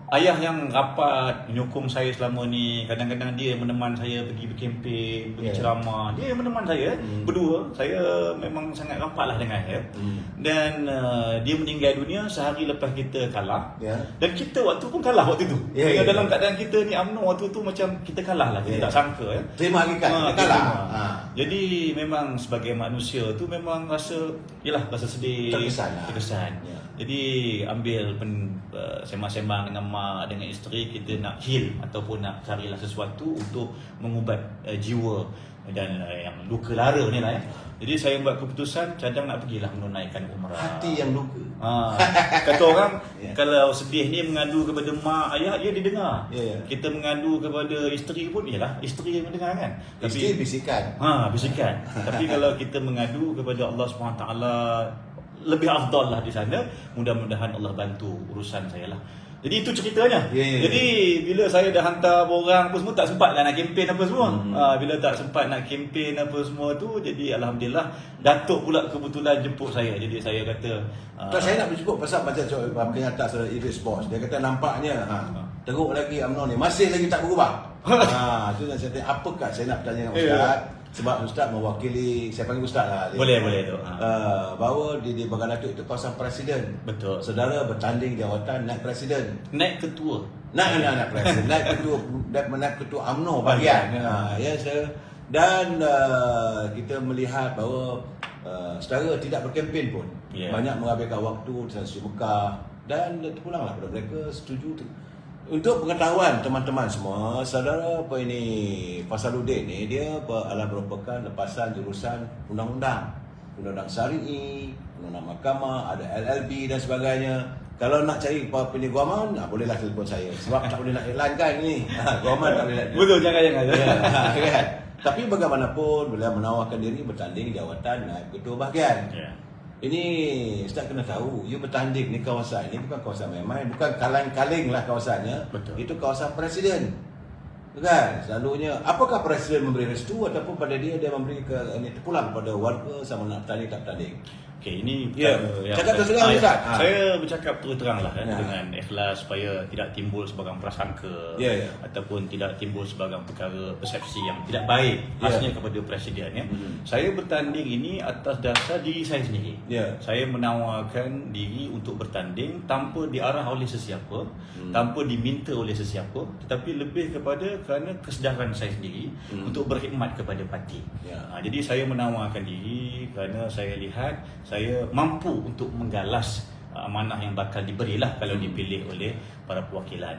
Speaker 2: Ayah yang rapat menyokong saya selama ni, kadang-kadang dia meneman saya pergi berkempen, pergi ceramah. Dia meneman saya berdua. Saya memang sangat rapat lah dengan dia. Dan dia meninggal dunia sehari lepas kita kalah. Dan kita waktu pun kalah waktu tu. Dalam keadaan kita ni UMNO waktu tu macam kita kalah lah. Kita tak sangka
Speaker 1: terima hakikat kita kalah.
Speaker 2: Jadi memang sebagai manusia tu memang rasa sedih, terkesan. Jadi ambil sembang-sembang dengan mak, dengan isteri, kita nak heal ataupun nak carilah sesuatu untuk mengubat jiwa dan yang luka lara ni lah Jadi saya buat keputusan cadang nak pergilah menunaikan umrah.
Speaker 1: Hati yang luka.
Speaker 2: Kata orang kalau sedih ni mengadu kepada mak ayah, dia didengar. Kita mengadu kepada isteri pun isteri yang mendengar kan.
Speaker 1: Isteri bisikan.
Speaker 2: Bisikan. Tapi kalau kita mengadu kepada Allah SWT, lebih afdal lah di sana. Mudah-mudahan Allah bantu urusan saya lah. Jadi itu ceritanya. Jadi bila saya dah hantar borang apa semua, tak sempat lah nak kempen apa semua. Bila tak sempat nak kempen apa semua tu, jadi alhamdulillah Datuk pula kebetulan jemput saya. Jadi saya kata
Speaker 1: saya nak berjemput pasal macam pernyataan saudara Idris Bos. Dia kata nampaknya teruk lagi UMNO ni masih lagi tak berubah. Itu yang saya tanya, apakah saya nak bertanya dengan Ustaz? Sebab Ustaz mewakili, saya panggil Ustaz lah.
Speaker 2: Boleh tu.
Speaker 1: Bahawa di Bagan Datuk itu kawasan presiden.
Speaker 2: Betul.
Speaker 1: Saudara bertanding jawatan naik presiden.
Speaker 2: Naik ketua.
Speaker 1: Naik presiden. Naik ketua UMNO bahagian. Dan kita melihat bahawa saudara tidak berkempen pun. Banyak menghabiskan waktu di Tanah Suci Mekah. Dan terpulanglah pada mereka setuju tu. Untuk pengetahuan teman-teman semua, saudara Fasaluddin ni dia merupakan lepasan jurusan undang-undang syar'i, undang-undang mahkamah, ada LLB dan sebagainya. Kalau nak cari peniguaman, bolehlah telefon saya. Sebab tak boleh nak iklan kan ni. Guaman tak boleh nak.
Speaker 2: Betul, jangan.
Speaker 1: Tapi bagaimanapun beliau menawarkan diri bertanding jawatan naib ketua bahagian. Ini Ustaz kena tahu, you bertanding ni kawasan ini bukan kawasan main-main, bukan kaleng-kaleng lah kawasannya.
Speaker 2: Betul.
Speaker 1: Itu kawasan presiden. Kan selalunya apakah presiden memberi restu ataupun pada dia memberi ini terpulang pada warga sama nak bertanding tak bertanding.
Speaker 2: Okey, ini
Speaker 1: Ya.
Speaker 2: yang
Speaker 1: Cakap terus terang, Ustaz.
Speaker 2: saya bercakap terus terang lah
Speaker 1: Ya.
Speaker 2: dengan ikhlas supaya tidak timbul sebagai prasangka
Speaker 1: Ya, ya.
Speaker 2: ataupun tidak timbul sebagai perkara persepsi yang tidak baik
Speaker 1: Ya.
Speaker 2: khasnya kepada presiden ya. Saya bertanding ini atas dasar diri saya sendiri.
Speaker 1: Ya.
Speaker 2: Saya menawarkan diri untuk bertanding tanpa diarah oleh sesiapa, tanpa diminta oleh sesiapa, tetapi lebih kepada kerana kesedaran saya sendiri untuk berkhidmat kepada parti.
Speaker 1: Ya.
Speaker 2: Jadi saya menawarkan diri kerana saya lihat saya mampu untuk menggalas amanah yang bakal diberilah kalau dipilih oleh para perwakilan.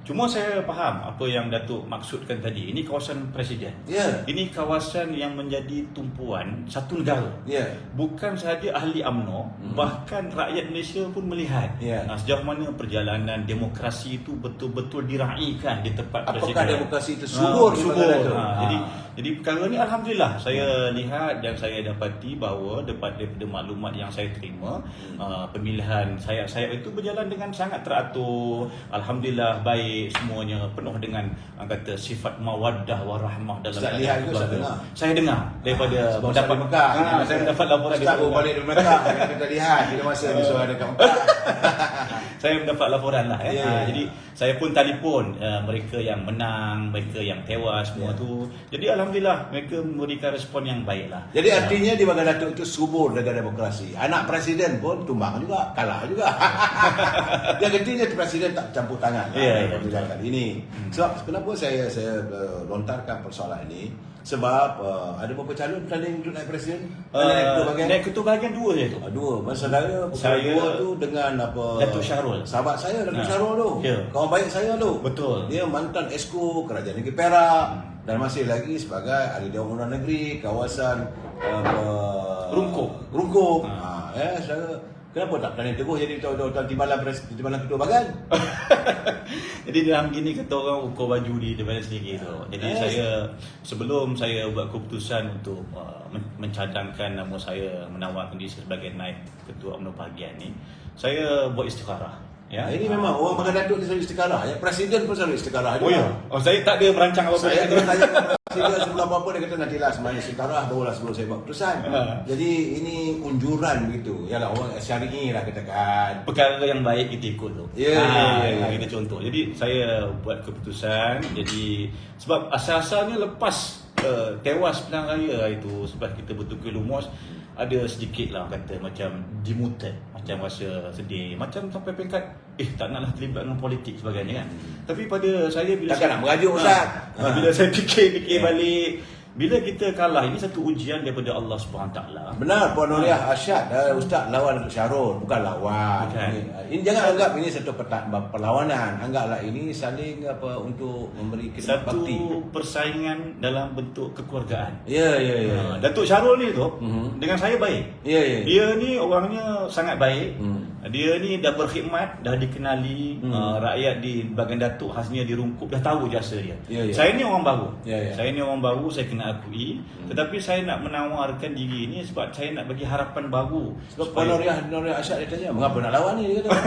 Speaker 2: Cuma saya faham apa yang Datuk maksudkan tadi. Ini kawasan presiden.
Speaker 1: Ya.
Speaker 2: Ini kawasan yang menjadi tumpuan satu negara.
Speaker 1: Ya.
Speaker 2: Bukan sahaja ahli UMNO, bahkan rakyat Malaysia pun melihat
Speaker 1: Ya.
Speaker 2: sejauh mana perjalanan demokrasi itu betul-betul diraikan di tempat
Speaker 1: Apakah
Speaker 2: presiden.
Speaker 1: demokrasi itu subur di
Speaker 2: subur.
Speaker 1: negara itu?
Speaker 2: Jadi perkara ni alhamdulillah saya lihat dan saya dapati bahawa daripada maklumat yang saya terima, pemilihan saya itu berjalan dengan sangat teratur. Alhamdulillah baik, semuanya penuh dengan kata sifat mawaddah warahmah dalam
Speaker 1: Ustaz lihat ke, Ustaz dengar?
Speaker 2: Saya dengar daripada
Speaker 1: Sebab Ustaz di Mekah.
Speaker 2: saya mendapat laporan
Speaker 1: Ustaz baru balik dari Mekah. Kita lihat bila masa dia suruh ada kat Mekah.
Speaker 2: saya mendapat laporan lah ya.
Speaker 1: Ya, ya.
Speaker 2: Jadi saya pun telefon mereka yang menang, mereka yang tewas semua
Speaker 1: Ya.
Speaker 2: tu. Jadi alhamdulillah mereka memberikan respon yang baik lah.
Speaker 1: Jadi artinya di Baghdad Datuk itu subur negara demokrasi. Anak presiden pun tumbang juga, kalah juga. Dia artinya presiden tak campur tangan
Speaker 2: Ya, ya,
Speaker 1: pemilihan kali ini. Sebab kenapa saya lontarkan persoalan ini? Sebab ada beberapa calon bertanding untuk naik presiden. Naik ketua bahagian.
Speaker 2: Naik ketua bahagian dua je tu.
Speaker 1: Dua, saudara
Speaker 2: Saya-
Speaker 1: dua tu dengan apa?
Speaker 2: Datuk Syahrul.
Speaker 1: Sahabat saya Datuk
Speaker 2: Ha.
Speaker 1: Syahrul tu.
Speaker 2: Ya.
Speaker 1: Kawan baik saya tu.
Speaker 2: Betul.
Speaker 1: Dia mantan Esko Kerajaan Negeri Perak dan masih lagi sebagai ahli Dewan Undangan Negeri kawasan
Speaker 2: Rungkuk.
Speaker 1: Rungkuk.
Speaker 2: Ha.
Speaker 1: Saya kenapa tak berani teguh jadi timbalan ketua bahagian?
Speaker 2: Jadi dalam gini kata orang ukur baju di depan sendiri tu. Jadi saya sebelum saya buat keputusan untuk mencadangkan nama saya menawarkan diri sebagai naib ketua UMNO bahagian ni, saya buat istikharah. Ya.
Speaker 1: Ini memang orang Baghdad Datuk ni selalu istiqarah. Ya, presiden pun selalu istiqarah
Speaker 2: Oh ya. Oh, saya tak ada merancang apa-apa.
Speaker 1: Saya dia tanya presiden sebelum apa-apa dia kata nantilah semuanya istiqarah barulah sebelum saya buat keputusan. Jadi ini unjuran begitu. Yalah orang syar'i lah katakan.
Speaker 2: Perkara yang baik kita ikut tu.
Speaker 1: Ya, ya.
Speaker 2: Kita contoh. Jadi saya buat keputusan. Jadi sebab asal-asalnya lepas tewas pilihan raya itu, sebab kita bertukar lumus, ada sedikit lah kata macam demoted, macam rasa sedih, macam sampai peringkat tak naklah terlibat dengan politik sebagainya kan. Tapi pada saya bila
Speaker 1: Takkan nak merajuk, Ustaz.
Speaker 2: bila saya fikir balik, bila kita kalah, ini satu ujian daripada Allah SWT.
Speaker 1: Benar Puan Nuriah Arsyad, Ustaz lawan Datuk Syahrul, bukan lawan.
Speaker 2: Bukan.
Speaker 1: Ini jangan anggap ini satu perlawanan, anggaplah ini saling untuk memberi khidmat
Speaker 2: Satu
Speaker 1: bakti.
Speaker 2: persaingan dalam bentuk kekeluargaan.
Speaker 1: Ya.
Speaker 2: Datuk Syahrul ni tu dengan saya baik.
Speaker 1: Ya.
Speaker 2: Dia ni orangnya sangat baik.
Speaker 1: Hmm.
Speaker 2: Dia ni dah berkhidmat, dah dikenali rakyat di bahagian Datuk khasnya di Rungkup dah tahu jasa dia.
Speaker 1: Ya.
Speaker 2: Saya ni orang baru.
Speaker 1: Ya.
Speaker 2: Saya ni orang baru, saya kena akui. Tetapi saya nak menawarkan diri ni sebab saya nak bagi harapan baru.
Speaker 1: Sebab Puan Nuriah Arsyad dia tanya, mengapa nak lawan ni? Dia kata.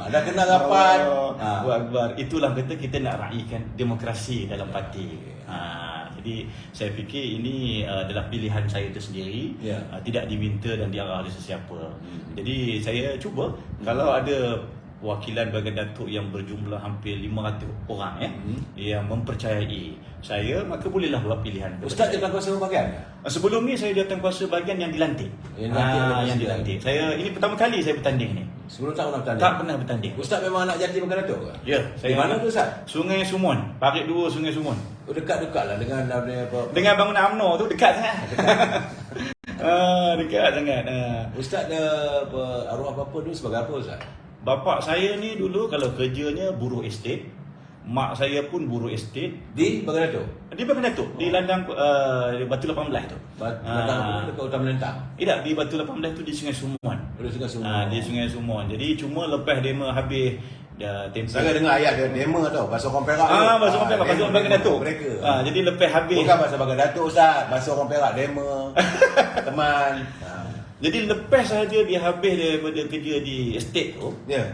Speaker 1: Dah kenal rapat.
Speaker 2: Allahu Akbar. Itulah kata kita nak raikan demokrasi dalam parti. Jadi saya fikir ini adalah pilihan saya itu sendiri,
Speaker 1: Ya.
Speaker 2: tidak diminta dan diarah oleh sesiapa. Jadi saya cuba kalau ada wakilan bahagian Datuk yang berjumlah hampir 500 orang yang mempercayai saya, maka bolehlah buat pilihan.
Speaker 1: Ustaz dia kuasa bahagian?
Speaker 2: Sebelum ni saya datang kuasa bahagian yang dilantik.
Speaker 1: Yang
Speaker 2: dilantik. Saya ini pertama kali saya bertanding ni.
Speaker 1: Sebelum tak pernah bertanding?
Speaker 2: Tak pernah bertanding.
Speaker 1: Ustaz memang anak jati Bahagian Datuk ke?
Speaker 2: Ya,
Speaker 1: Di mana tu, Ustaz?
Speaker 2: Sungai Sumon, Parit 2 Sungai Sumon.
Speaker 1: Dekat-dekat lah dengan apa?
Speaker 2: Dengan bangunan UMNO tu dekat sangat. Dekat sangat.
Speaker 1: Ustaz dia arwah apa dulu sebagai apa, Ustaz?
Speaker 2: Bapak saya ni dulu kalau kerjanya buruh estate. Mak saya pun buruh estate
Speaker 1: Di Bahagian Datuk?
Speaker 2: di Bahagian Datuk, di Landang Batu 18 tu.
Speaker 1: Dekat Utama Lentang?
Speaker 2: Tidak, di Batu 18 tu di Sungai Sumon.
Speaker 1: Di Sungai Sumon.
Speaker 2: Di Sungai Sumon. Jadi cuma lepas demo habis tempoh.
Speaker 1: Saya dengar ayat dia demo tau, bahasa orang Perak.
Speaker 2: Bahasa orang Perak, bahasa orang Bahagian Datuk.
Speaker 1: Mereka.
Speaker 2: Jadi lepas habis.
Speaker 1: Bukan bahasa Bahagian Datuk, Ustaz. Bahasa orang Perak demo. Teman.
Speaker 2: Jadi lepas saja dia habis daripada kerja di estate tu,
Speaker 1: Ya.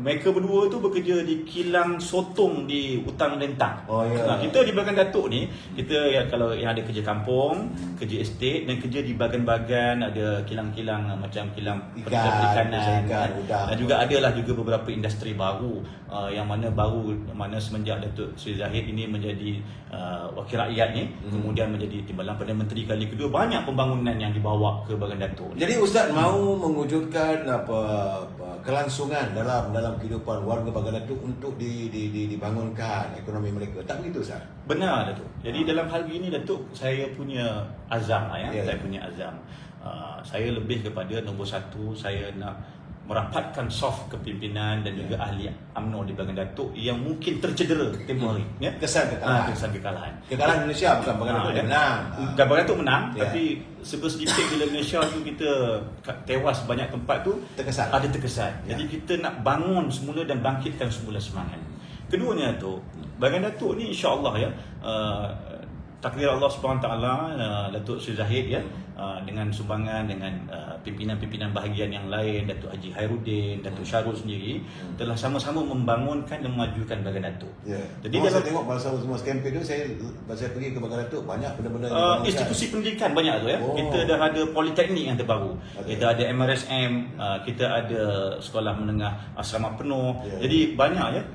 Speaker 2: mereka berdua tu bekerja di kilang sotong di Utang Lentang.
Speaker 1: Oh, ya.
Speaker 2: Kita di bahagian Datuk ni, kita kalau yang ada kerja kampung, kerja estate dan kerja di bahagian-bahagian ada kilang-kilang macam kilang perikanan dan juga adalah juga beberapa industri baru yang mana semenjak Datuk Seri Zahid ini menjadi wakil rakyat ni, kemudian menjadi Timbalan Perdana Menteri kali kedua, banyak pembangunan yang dibawa ke bahagian Datuk.
Speaker 1: Jadi Ustaz mahu mewujudkan kelangsungan dalam kehidupan warga bahagian Datuk untuk dibangunkan ekonomi mereka. Tak begitu Ustaz?
Speaker 2: Benar Datuk. Jadi dalam hal ini Datuk, saya punya azam saya punya azam. Saya lebih kepada nombor satu, saya nak merapatkan soft kepimpinan dan juga ahli UMNO di bahagian Datuk yang mungkin tercedera tempoh hari.
Speaker 1: Kesan kekalahan.
Speaker 2: Kesan kekalahan.
Speaker 1: Kekalahan Malaysia bukan bahagian Datuk dia menang.
Speaker 2: Bahagian Datuk menang, tapi sedikit bila Malaysia tu kita tewas banyak tempat tu ada terkesan. Jadi kita nak bangun semula dan bangkitkan semula semangat. Keduanya tu, bahagian Datuk ni insya-Allah takdir Allah SWT, Datuk Seri Zahid dengan sumbangan dengan pimpinan-pimpinan bahagian yang lain, Datuk Haji Khairuddin, Datuk Syarul sendiri telah sama-sama membangunkan dan memajukan bahagian Datuk.
Speaker 1: Jadi saya tengok masa semua kempen tu saya pergi ke bahagian Datuk, banyak benda-benda
Speaker 2: institusi pendidikan banyak tu Kita dah ada politeknik yang terbaru. Kita ada MRSM, kita ada sekolah menengah asrama penuh. Jadi banyak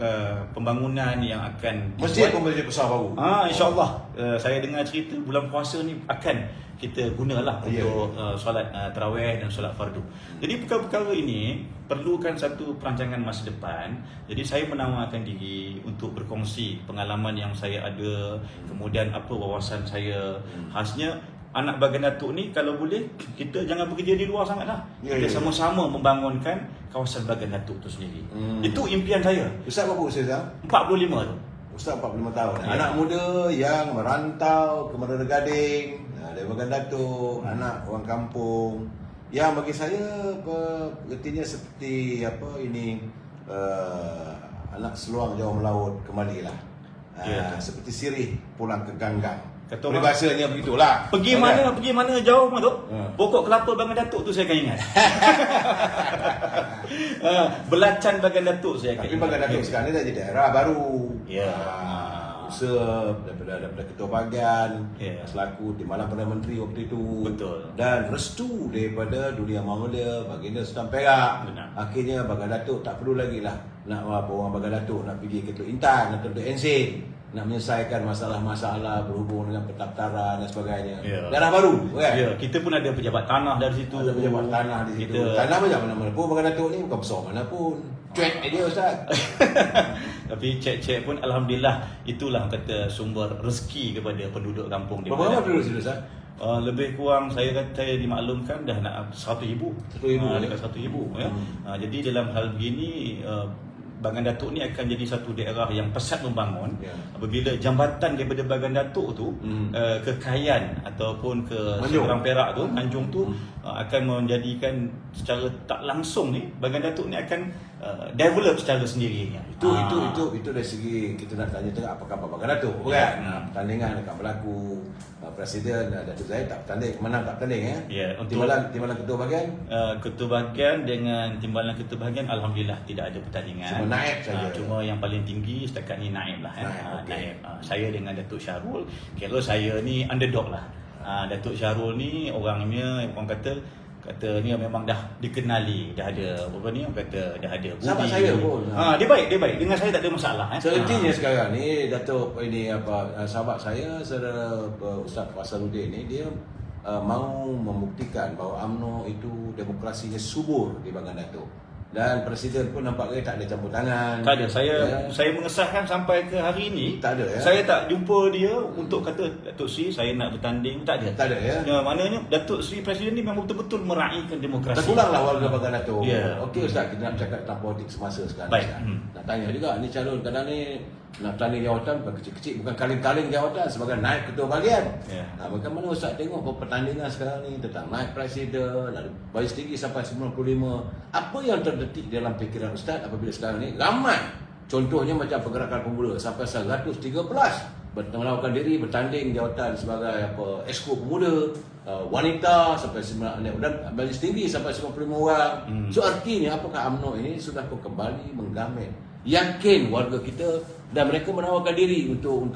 Speaker 2: pembangunan yang akan
Speaker 1: masjid pun masjid besar baru.
Speaker 2: Insya-Allah saya dengar cerita bulan puasa ni akan kita gunalah untuk solat tarawih dan solat fardu. Jadi perkara-perkara ini perlukan satu perancangan masa depan. Jadi saya menawarkan diri untuk berkongsi pengalaman yang saya ada, kemudian apa wawasan saya. Khasnya anak bahagian Datuk ni kalau boleh kita jangan bekerja di luar sangatlah. Kita sama-sama membangunkan kawasan bahagian Datuk tu sendiri. Itu impian saya.
Speaker 1: Ustaz berapa usia Ustaz?
Speaker 2: 45 tu.
Speaker 1: Ustaz 45 tahun. Anak muda yang merantau ke Merdeka Gading dari bahagian Datuk, anak orang kampung. Yang bagi saya artinya seperti anak seluang jauh melaut kembalilah. Seperti sirih pulang ke ganggang. Peribahasanya begitulah.
Speaker 2: Pergi mana jauh tu? Pokok kelapa bahagian Datuk tu saya akan ingat. Belacan bahagian Datuk saya akan ingat.
Speaker 1: Tapi bahagian Datuk sekarang ni dah jadi daerah baru. Daripada ketua bahagian selaku Timbalan Perdana Menteri waktu itu.
Speaker 2: Betul.
Speaker 1: Dan restu daripada Dunia Mulia Baginda Sultan Perak. Akhirnya bahagian Datuk tak perlu lagi lah nak orang bahagian Datuk nak pergi ke Teluk Intan atau Teluk Ensin nak menyelesaikan masalah-masalah berhubung dengan pendaftaran dan sebagainya. Daerah baru kan?
Speaker 2: Kita pun ada pejabat tanah dari situ.
Speaker 1: Ada pejabat tanah di situ. Tanah macam mana-mana pun bahagian Datuk ni bukan besar mana pun. Cuek dia Ustaz.
Speaker 2: Tapi cek-cek pun alhamdulillah itulah kata sumber rezeki kepada penduduk kampung di
Speaker 1: Berapa penduduk situ Ustaz?
Speaker 2: Lebih kurang saya dimaklumkan dah nak 1,000. Dekat 1,000 Jadi dalam hal begini Bahagian Datuk ni akan jadi satu daerah yang pesat membangun. Apabila jambatan daripada Bahagian Datuk tu ke Kayan ataupun ke Seberang Perak tu, Tanjung tu akan menjadikan secara tak langsung ni Bahagian Datuk ni akan develop secara sendirinya.
Speaker 1: Itu dari segi kita nak tanya apa khabar Bahagian Datuk kan? Pertandingan dekat berlaku, Presiden Datuk Zahid tak bertanding, menang tak bertanding Timbalan ketua bahagian?
Speaker 2: Ketua bahagian dengan Timbalan ketua bahagian alhamdulillah tidak ada pertandingan.
Speaker 1: Cuma naib saja.
Speaker 2: Cuma yang paling tinggi setakat ni naib lah. Naib. Saya dengan Datuk Syarul, kira saya ni underdog lah. Datuk Syarul ni orangnya orang katanya memang dah dikenali, dah ada orang kata dah ada budi.
Speaker 1: Sahabat saya pun.
Speaker 2: Dia baik. Dengan saya tak ada masalah.
Speaker 1: Sepertinya sekarang ni Datuk sahabat saya saudara Ustaz Fasaluddin ni dia mahu membuktikan bahawa UMNO itu demokrasinya subur di bahagian Datuk. Dan Presiden pun nampaknya tak ada campur tangan.
Speaker 2: Tak ada. Saya mengesahkan sampai ke hari ini.
Speaker 1: Tak ada
Speaker 2: Saya tak jumpa dia untuk kata Datuk Seri saya nak bertanding. Tak ada.
Speaker 1: Tak ada
Speaker 2: maknanya Datuk Seri Presiden ni memang betul-betul meraihkan demokrasi.
Speaker 1: Terpulanglah warga bahagian Datuk. Okey Ustaz, kita nak bercakap tentang politik semasa sekarang.
Speaker 2: Baik.
Speaker 1: Nak tanya juga ni calon kadang ni nak tanding jawatan bukan kecil-kecil, bukan kaling-kaling jawatan sebagai naib ketua bahagian. Bagaimana Ustaz tengok pertandingan sekarang ni tentang naib Presiden, ada baris tinggi sampai 95. Apa yang terdetik dalam fikiran Ustaz apabila sekarang ni ramai contohnya macam pergerakan pemula sampai 113 menawarkan diri bertanding jawatan sebagai Exco Pemuda, wanita sampai 9 dan majlis tinggi sampai 95 orang. So artinya apakah UMNO ini sudah kembali menggamet, yakin warga kita, dan mereka menawarkan diri untuk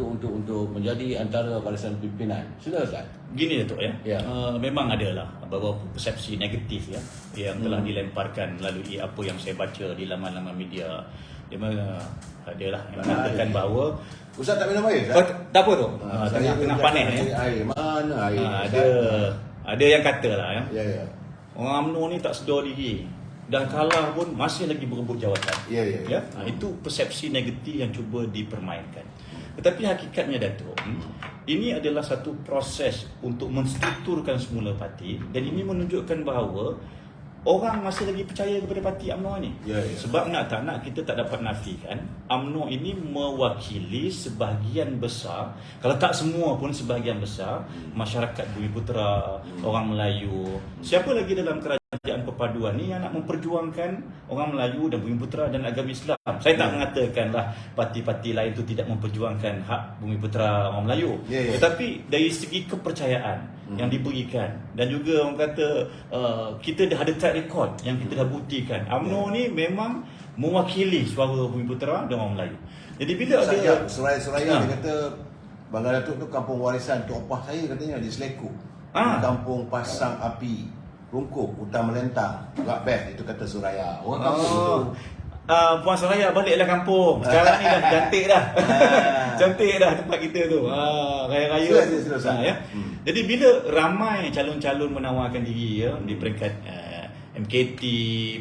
Speaker 1: menjadi antara barisan pimpinan. Sudah Ustaz?
Speaker 2: Gini Datuk ya.
Speaker 1: Ya.
Speaker 2: Memang adalah beberapa persepsi negatif ya yang telah dilemparkan melalui apa yang saya baca di laman-laman media. Dia adalah yang mengatakan bahawa
Speaker 1: Ustaz tak minum air? Ustaz?
Speaker 2: tak apa tu.
Speaker 1: Saya
Speaker 2: Tengah panas ya.
Speaker 1: Air mana air?
Speaker 2: Ada yang kata lah ya.
Speaker 1: Ya.
Speaker 2: Orang UMNO ni tak sedar diri. Dah kalah pun masih lagi berebut jawatan.
Speaker 1: Ya.
Speaker 2: Itu persepsi negatif yang cuba dipermainkan. Tetapi hakikatnya Datuk, ini adalah satu proses untuk menstrukturkan semula parti, dan ini menunjukkan bahawa orang masih lagi percaya kepada parti UMNO ni.
Speaker 1: Ya.
Speaker 2: Sebab nak tak nak kita tak dapat nafikan UMNO ini mewakili sebahagian besar, kalau tak semua pun sebahagian besar masyarakat Bumiputera, orang Melayu. Siapa lagi dalam kerajaan perpaduan ni yang nak memperjuangkan orang Melayu dan Bumiputera dan agama Islam? Saya tak mengatakanlah parti-parti lain itu tidak memperjuangkan hak Bumiputera orang Melayu. Tetapi dari segi kepercayaan yang diberikan, dan juga orang kata kita dah ada track record yang kita dah buktikan UMNO ni memang mewakili suara Bumiputera dan orang Melayu. Jadi bila ada
Speaker 1: Suraya dia kata Bangga Datuk tu kampung warisan Tok Opah saya katanya di Seleku. Di kampung Pasang Api, Rungkuk, Hutan Melentang. Gak best itu kata Suraya. Orang kampung tu.
Speaker 2: Puan Suraya baliklah kampung. Sekarang ni dah cantik dah. Cantik dah tempat kita tu. Raya-raya.
Speaker 1: Sila.
Speaker 2: Ya. Jadi bila ramai calon-calon menawarkan diri ya di peringkat MKT,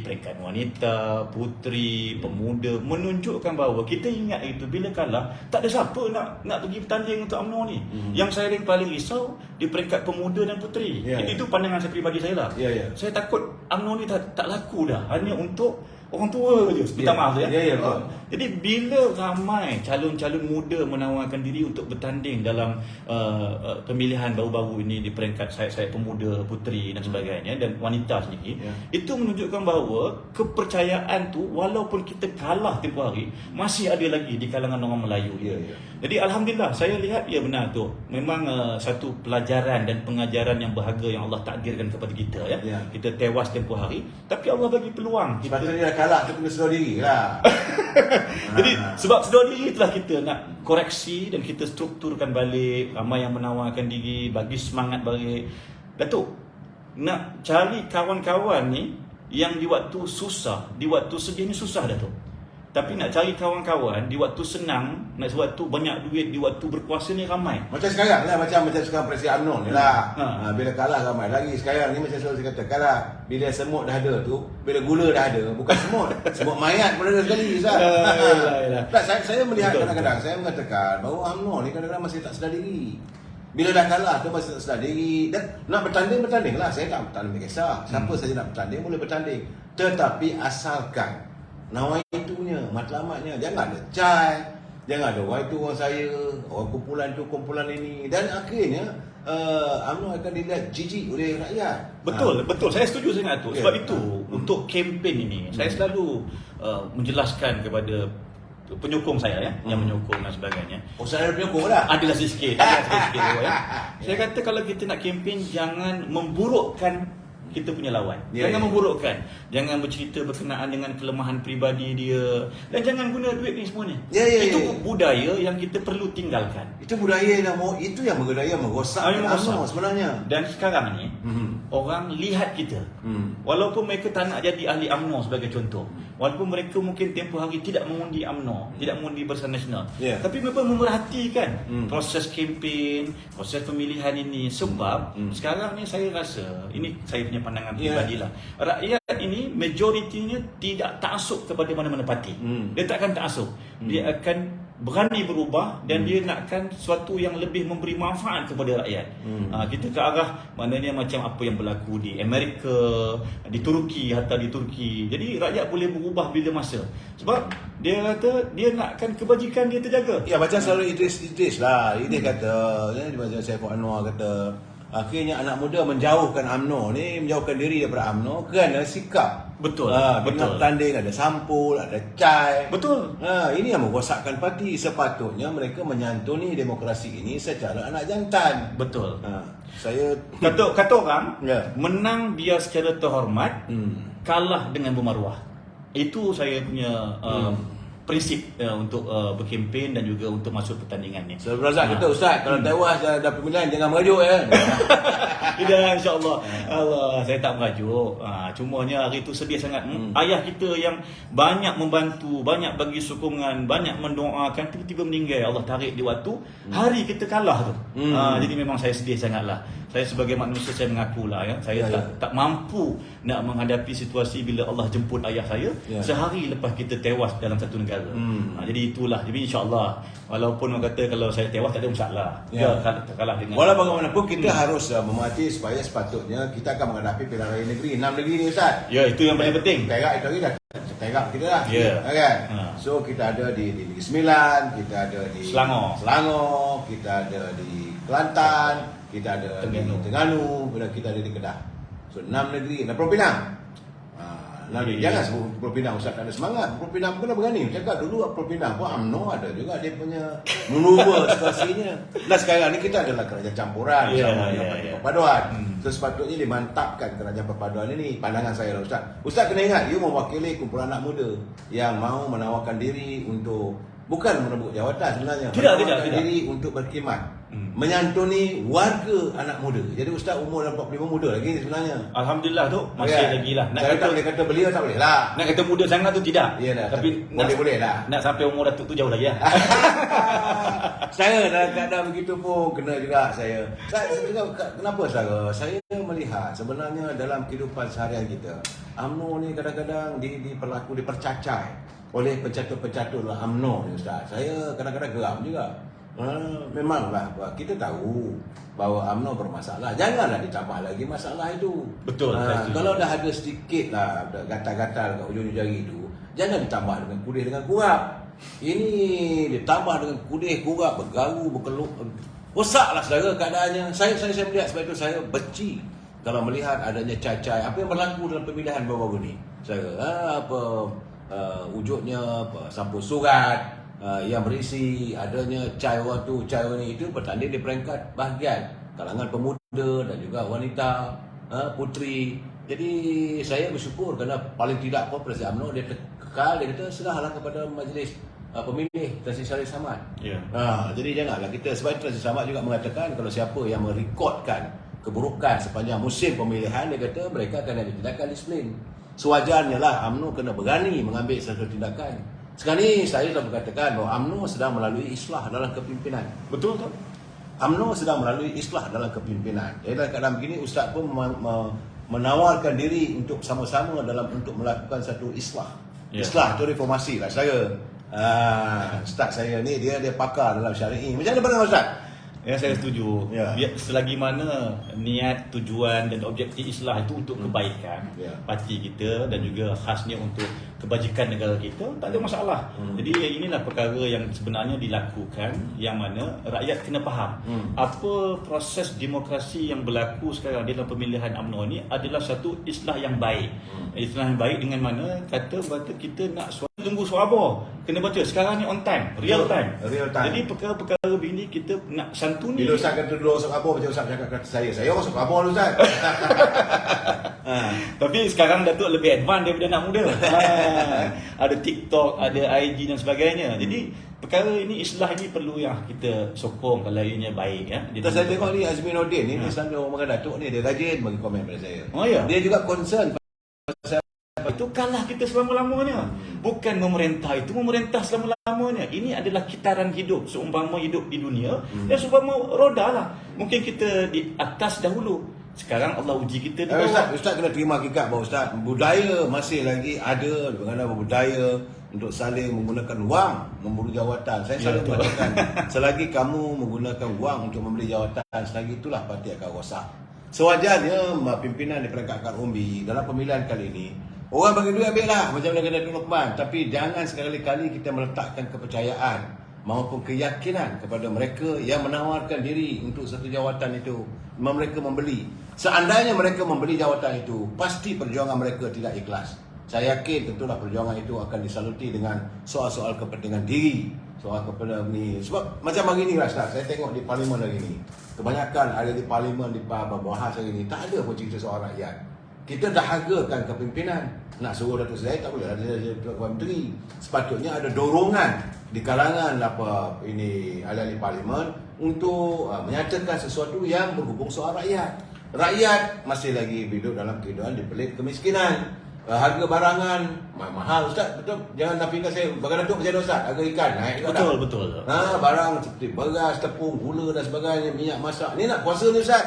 Speaker 2: peringkat wanita, puteri, pemuda, menunjukkan bahawa kita ingat itu bila kalah tak ada siapa nak pergi bertanding untuk UMNO ni. Yang saya paling risau di peringkat pemuda dan puteri. Itu pandangan saya peribadi saya lah. Saya takut UMNO ni tak laku dah hanya untuk orang tua je. Minta maaf ya. Jadi bila ramai calon-calon muda menawarkan diri untuk bertanding dalam pemilihan baru-baru ini di peringkat sayap-sayap pemuda, puteri dan sebagainya, dan wanita sendiri, itu menunjukkan bahawa kepercayaan tu walaupun kita kalah tempoh hari masih ada lagi di kalangan orang Melayu. Jadi alhamdulillah saya lihat ya benar tu. Memang satu pelajaran dan pengajaran yang berharga yang Allah takdirkan kepada kita ya. Kita tewas tempoh hari tapi Allah bagi peluang kita.
Speaker 1: Sepatutnya kalah tu kena sedar diri lah.
Speaker 2: Jadi sebab sedar diri itulah kita nak koreksi dan kita strukturkan balik. Ramai yang menawarkan diri, bagi semangat balik. Datuk, nak cari kawan-kawan ni yang di waktu susah, di waktu sedih ni susah Datuk. Tapi nak cari kawan-kawan di waktu senang, nak waktu banyak duit, di waktu berkuasa ni ramai.
Speaker 1: Macam sekarang lah, macam sekarang Presiden UMNO ni lah. Bila kalah ramai lagi. Sekarang ni macam selalu saya kata, kalah bila semut dah ada tu, bila gula dah ada, bukan semut. Semut mayat pun ada sekali. Saya melihat kadang-kadang, saya mengatakan bahawa UMNO ni kadang-kadang masih tak sedar diri. Bila dah kalah tu masih tak sedar diri. Dan nak bertanding lah. Saya tak bertanding kisah. Siapa saja nak bertanding boleh bertanding. Tetapi asalkan nawai itunya, matlamatnya, jangan ada cai, jangan ada itu orang saya, orang kumpulan ini, dan akhirnya UMNO akan dilihat jijik oleh rakyat.
Speaker 2: Betul. Saya setuju sangat tu. Sebab itu untuk kempen ini saya selalu menjelaskan kepada penyokong saya yang menyokong dan sebagainya.
Speaker 1: Saya ada penyokong dah.
Speaker 2: Adalah sikit ya. Saya kata kalau kita nak kempen jangan memburukkan kita punya lawan. Jangan memburukkan. Jangan bercerita berkenaan dengan kelemahan peribadi dia. Dan jangan guna duit ni semua ni. Itu budaya yang kita perlu tinggalkan.
Speaker 1: Itu budaya yang merosak UMNO sebenarnya.
Speaker 2: Dan sekarang ni orang lihat kita. Walaupun mereka tak nak jadi ahli UMNO sebagai contoh. Walaupun mereka mungkin tempoh hari tidak mengundi UMNO, tidak mengundi Barisan Nasional. Tapi mereka memerhatikan proses kempen, proses pemilihan ini. Sebab sekarang ni saya rasa, ini saya punya pandangan peribadi lah, rakyat ini majoritinya tidak taksub kepada mana-mana parti. Dia tak akan taksub. Dia akan berani berubah dan dia nakkan sesuatu yang lebih memberi manfaat kepada rakyat. Kita ke arah maknanya macam apa yang berlaku di Amerika, di Turki, hatta di Turki. Jadi rakyat boleh berubah bila masa. Sebab dia kata dia nakkan kebajikan dia terjaga.
Speaker 1: Ya, macam selalu Idris lah. Idris kata, macam Saiful Anwar kata, akhirnya anak muda menjauhkan UMNO ni, menjauhkan diri daripada UMNO kerana sikap.
Speaker 2: Betul.
Speaker 1: Betul. Tanding ada sampul, ada cai.
Speaker 2: Betul.
Speaker 1: Ini yang merosakkan parti. Sepatutnya mereka menyantuni demokrasi ini secara anak jantan.
Speaker 2: Betul.
Speaker 1: Saya
Speaker 2: Kata orang,
Speaker 1: Ya.
Speaker 2: menang biar secara terhormat, kalah dengan bermaruah. Itu saya punya prinsip untuk berkempen dan juga untuk masuk pertandingan ni.
Speaker 1: Ustaz Razak kata, Ustaz, kalau tewas dah pemilihan jangan merajuk ya.
Speaker 2: Tidak, insyaAllah. Allah, saya tak merajuk. Cumanya hari itu sedih sangat. Ayah kita yang banyak membantu, banyak bagi sokongan, banyak mendoakan, tiba-tiba meninggal. Allah tarik di waktu hari kita kalah tu. Jadi memang saya sedih sangatlah. Saya sebagai manusia, saya mengakulah ya, saya tak mampu nak menghadapi situasi bila Allah jemput ayah saya sehari lepas kita tewas dalam satu negara. Jadi itulah. Jadi insyaAllah, walaupun orang kata kalau saya tewas tak ada masalah. Kalah dengan.
Speaker 1: Walau bagaimanapun kita harus memati supaya sepatutnya kita akan menghadapi pilihan raya negeri. 6 negeri ni, Ustaz.
Speaker 2: Ya, itu yang paling penting.
Speaker 1: Perak itu lagi dah. Perak kita dah.
Speaker 2: Ya.
Speaker 1: Kan? So kita ada di Negeri Sembilan, kita ada di Selangor, kita ada di Kelantan, kita ada di Terengganu, kita ada di Kedah. So 6 negeri, dan Pulau Pinang. Jangan sebut Pulau Pinang, Ustaz tak ada semangat. Pulau Pinang kena berani. Cakap dulu Pulau Pinang pun UMNO ada juga dia punya menubah situasinya. Dan sekarang ni kita adalah kerajaan campuran sama dengan perpaduan. So sepatutnya dimantapkan kerajaan perpaduan ini. Pandangan saya lah, Ustaz. Ustaz kena ingat, you mewakili kumpulan anak muda yang mahu menawarkan diri untuk bukan merebut jawatan sebenarnya.
Speaker 2: Tidak.
Speaker 1: Diri untuk berkhidmat. Menyantuni warga anak muda. Jadi Ustaz umur 45 muda lagi sebenarnya.
Speaker 2: Alhamdulillah tu masih lagi lah.
Speaker 1: Nak kata boleh kata belia tak boleh lah.
Speaker 2: Nak kata muda sangat tu tidak.
Speaker 1: Ya dah.
Speaker 2: Tapi
Speaker 1: boleh lah.
Speaker 2: Nak sampai umur datuk tu jauh lagi lah.
Speaker 1: Saya dalam keadaan begitu pun kena juga saya. Kenapa saudara? Saya melihat sebenarnya dalam kehidupan seharian kita, UMNO ni kadang-kadang dipercacai oleh pencatur-pencatur UMNO ni, Ustaz. Saya kadang-kadang geram juga. Memanglah kita tahu bahawa UMNO bermasalah. Janganlah ditambah lagi masalah itu.
Speaker 2: Betul.
Speaker 1: Kalau dah ada sedikit lah gatal-gatal kat ujung jari itu, jangan ditambah dengan kudih dengan kurap. Ini ditambah dengan kudih kurap, bergaru, berkeluk. Rosaklah saudara keadaannya. Saya melihat sebab itu saya benci kalau melihat adanya cacai. Apa yang berlaku dalam pemilihan baru-baru ni? Saya wujudnya sampul surat yang berisi adanya cai orang tu, cai orang ni, itu bertanding di peringkat bahagian kalangan pemuda dan juga wanita, puteri. Jadi saya bersyukur kerana paling tidak pun Presiden UMNO dia kekal, dia kata serahlah kepada majlis pemilih Tan Sri Shariff Samad. Jadi janganlah kita, sebab Tan Sri Samad juga mengatakan kalau siapa yang merekodkan keburukan sepanjang musim pemilihan, dia kata mereka akan ada tindakan disiplin. Sewajarnya lah UMNO kena berani mengambil satu tindakan. Sekarang ni saya dah berkatakan bahawa UMNO sedang melalui islah dalam kepimpinan.
Speaker 2: Betul tak?
Speaker 1: UMNO sedang melalui islah dalam kepimpinan. Jadi dalam keadaan begini Ustaz pun menawarkan diri untuk sama-sama untuk melakukan satu islah. Islah tu reformasi lah saya. Ustaz saya ni dia pakar dalam syari'i. Macam mana pandangan Ustaz?
Speaker 2: Ya, saya setuju. Selagi mana niat, tujuan dan objektif islah itu untuk kebaikan parti kita dan juga khasnya untuk kebajikan negara kita, tak ada masalah. Jadi inilah perkara yang sebenarnya dilakukan, yang mana rakyat kena faham apa proses demokrasi yang berlaku sekarang dalam pemilihan UMNO ni adalah satu islah yang baik. Islah yang baik dengan mana kata kita nak tunggu suara, kena baca sekarang ni on time, real time. Jadi perkara-perkara begini kita nak santuni.
Speaker 1: Bila Ustaz kata dulu orang Sabah, macam Ustaz cakap kata saya orang Sabah dulu Ustaz.
Speaker 2: Tapi sekarang Datuk lebih advance daripada anak muda. Ada TikTok, ada IG dan sebagainya. Jadi perkara ini, islah ini perlu yang kita sokong kalau ianya baik ya.
Speaker 1: Jadi saya tengok ni Azminuddin ni selalu orang Datuk ni dia rajin bagi komen pada saya. Dia juga concern
Speaker 2: itu kalah kita selama-lamanya. Bukan memerintah, itu memerintah selama-lamanya. Ini adalah kitaran hidup. Seumpama hidup di dunia, dan seumpama roda lah. Mungkin kita di atas dahulu, sekarang Allah uji kita di bawah.
Speaker 1: Ustaz kena terima hakikat bahawa Ustaz, budaya masih lagi ada di mana budaya untuk saling menggunakan wang membeli jawatan. Saya selalu mengatakan selagi kamu menggunakan wang untuk membeli jawatan, selagi itulah parti akan rosak. Sewajarnya pimpinan di peringkat akar umbi dalam pemilihan kali ini, orang bagi duit ambil lah macam mana kena Tun Luqman, tapi jangan sekali-kali kita meletakkan kepercayaan maupun keyakinan kepada mereka yang menawarkan diri untuk satu jawatan itu. Mereka membeli. Seandainya mereka membeli jawatan itu, pasti perjuangan mereka tidak ikhlas. Saya yakin tentulah perjuangan itu akan disaluti dengan soal-soal kepentingan diri, soal kepentingan ni. Sebab macam hari ni lah Ustaz, saya tengok di parlimen hari ni, kebanyakan ada di parlimen, di bahas hari ni, tak ada pun cerita soal rakyat. Kita dahagakan kepimpinan. Nak suruh Datuk Seri tak boleh, ada Tuan Menteri. Sepatutnya ada dorongan di kalangan ahli-ahli parlimen untuk menyatakan sesuatu yang berhubung soal rakyat. Rakyat masih lagi hidup dalam keadaan dipelit kemiskinan. Harga barangan mahal Ustaz, betul. Jangan nafikan saya. Bagi Datuk macam mana Ustaz? Harga ikan naik juga.
Speaker 2: Betul.
Speaker 1: Barang seperti beras, tepung, gula dan sebagainya, minyak masak. Ni nak puasa ni Ustaz.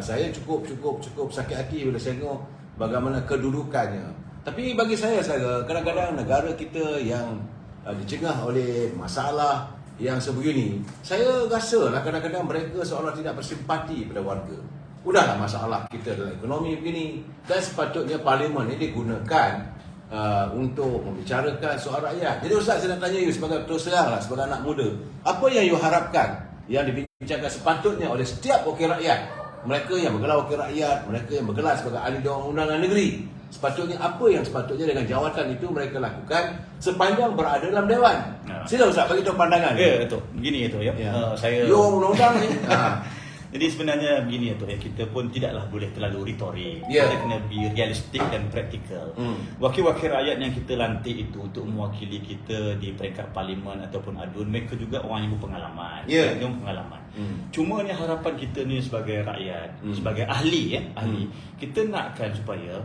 Speaker 1: Saya cukup sakit hati bila saya tengok bagaimana kedudukannya. Tapi bagi saya kadang-kadang negara kita yang dicengah oleh masalah yang sebegini, saya rasa lah kadang-kadang mereka seolah tidak bersimpati pada warga. Udahlah masalah kita dalam ekonomi begini, dan sepatutnya parlimen ini digunakan untuk membicarakan soal rakyat. Jadi Ustaz, saya nak tanya you sebagai terus terang lah, sebagai anak muda, apa yang you harapkan yang dibincangkan sepatutnya oleh setiap wakil rakyat, mereka yang bergelar wakil rakyat, mereka yang bergelar sebagai ahli Dewan Undangan Negeri, sepatutnya apa yang sepatutnya dengan jawatan itu mereka lakukan sepanjang berada dalam Dewan? Sila Ustaz, bagi tahu pandangan.
Speaker 2: Ya, betul. Begini itu ya. Saya
Speaker 1: you undang-undang ni.
Speaker 2: Jadi sebenarnya begini ya, kita pun tidaklah boleh terlalu retorik. Kita kena be realistik dan praktikal. Wakil-wakil rakyat yang kita lantik itu untuk mewakili kita di peringkat parlimen ataupun adun, mereka juga orang yang berpengalaman. Cuma ni harapan kita ni sebagai rakyat, sebagai ahli kita nakkan supaya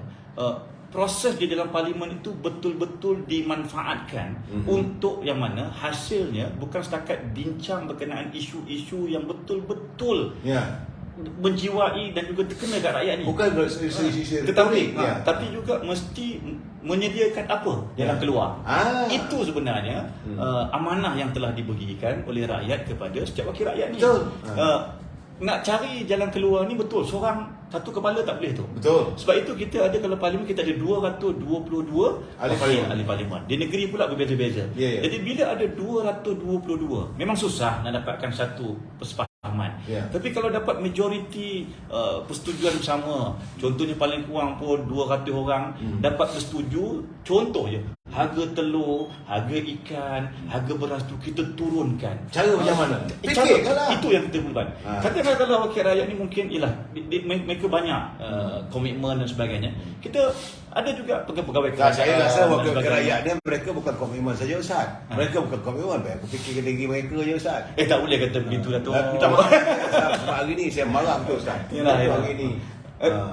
Speaker 2: proses di dalam parlimen itu betul-betul dimanfaatkan untuk yang mana hasilnya bukan setakat bincang berkenaan isu-isu yang betul-betul menjiwai dan juga terkena kat rakyat ni.
Speaker 1: Bukan isu-isu
Speaker 2: tapi juga mesti menyediakan apa jalan keluar. Itu sebenarnya amanah yang telah diberikan oleh rakyat kepada setiap wakil rakyat ni. Nak cari jalan keluar ni betul, seorang satu kepala tak boleh tu.
Speaker 1: Betul.
Speaker 2: Sebab itu kita ada, kalau parlimen kita ada 222 ahli parlimen. Di negeri pula berbeza-beza. Jadi bila ada 222, memang susah nak dapatkan satu persefahaman. Tapi kalau dapat majoriti persetujuan bersama, contohnya paling kurang pun 200 orang dapat bersetuju, contoh je, harga telur, harga ikan, harga beras tu kita turunkan.
Speaker 1: Cara macam mana?
Speaker 2: Itu yang kita perlukan. Katakan kalau wakil rakyat ni mungkin mereka banyak komitmen dan sebagainya. Kita ada juga pegawai kerajaan.
Speaker 1: Saya rasa wakil rakyat ni mereka bukan komitmen saja Ustaz. Mereka bukan komitmen, aku fikir diri mereka je Ustaz.
Speaker 2: Tak boleh kata begitu Datuk.
Speaker 1: Minta maaf. Sebab hari ni saya marah betul Ustaz. Hari ni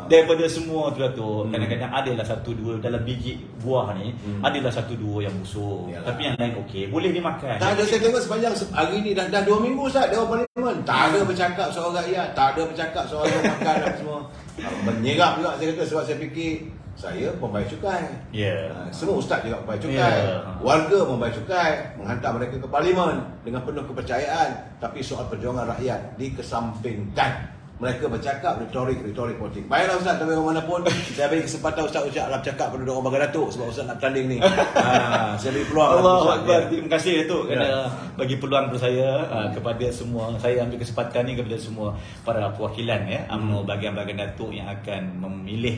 Speaker 2: daripada semua tu Datuk, kadang-kadang adalah satu dua dalam biji buah ni, adalah satu dua yang busuk. Tapi yang lain okey, boleh dimakan.
Speaker 1: Tak ada, saya tengok sepanjang hari ni dah 2 minggu Ustaz Dewan Parlimen, tak ada bercakap soal rakyat, tak ada bercakap soal makan dan semua. Menyerap juga saya kata, sebab saya fikir saya pembayar cukai. Semua ustaz juga pembayar cukai. Warga membayar cukai, menghantar mereka ke parlimen dengan penuh kepercayaan, tapi soal perjuangan rakyat dikesampingkan. Mereka bercakap retorik politik. Baiklah Ustaz, tapi mana pun saya beri kesempatan Ustaz ucap Arab cakap pada orang bagi Datuk sebab Ustaz nak bertanding ni. Saya beri peluang.
Speaker 2: Allahuakbar. Terima kasih Datuk kerana bagi peluang kepada saya, kepada semua. Saya ambil kesempatan ni kepada semua para perwakilan UMNO bahagian-bahagian Datuk yang akan memilih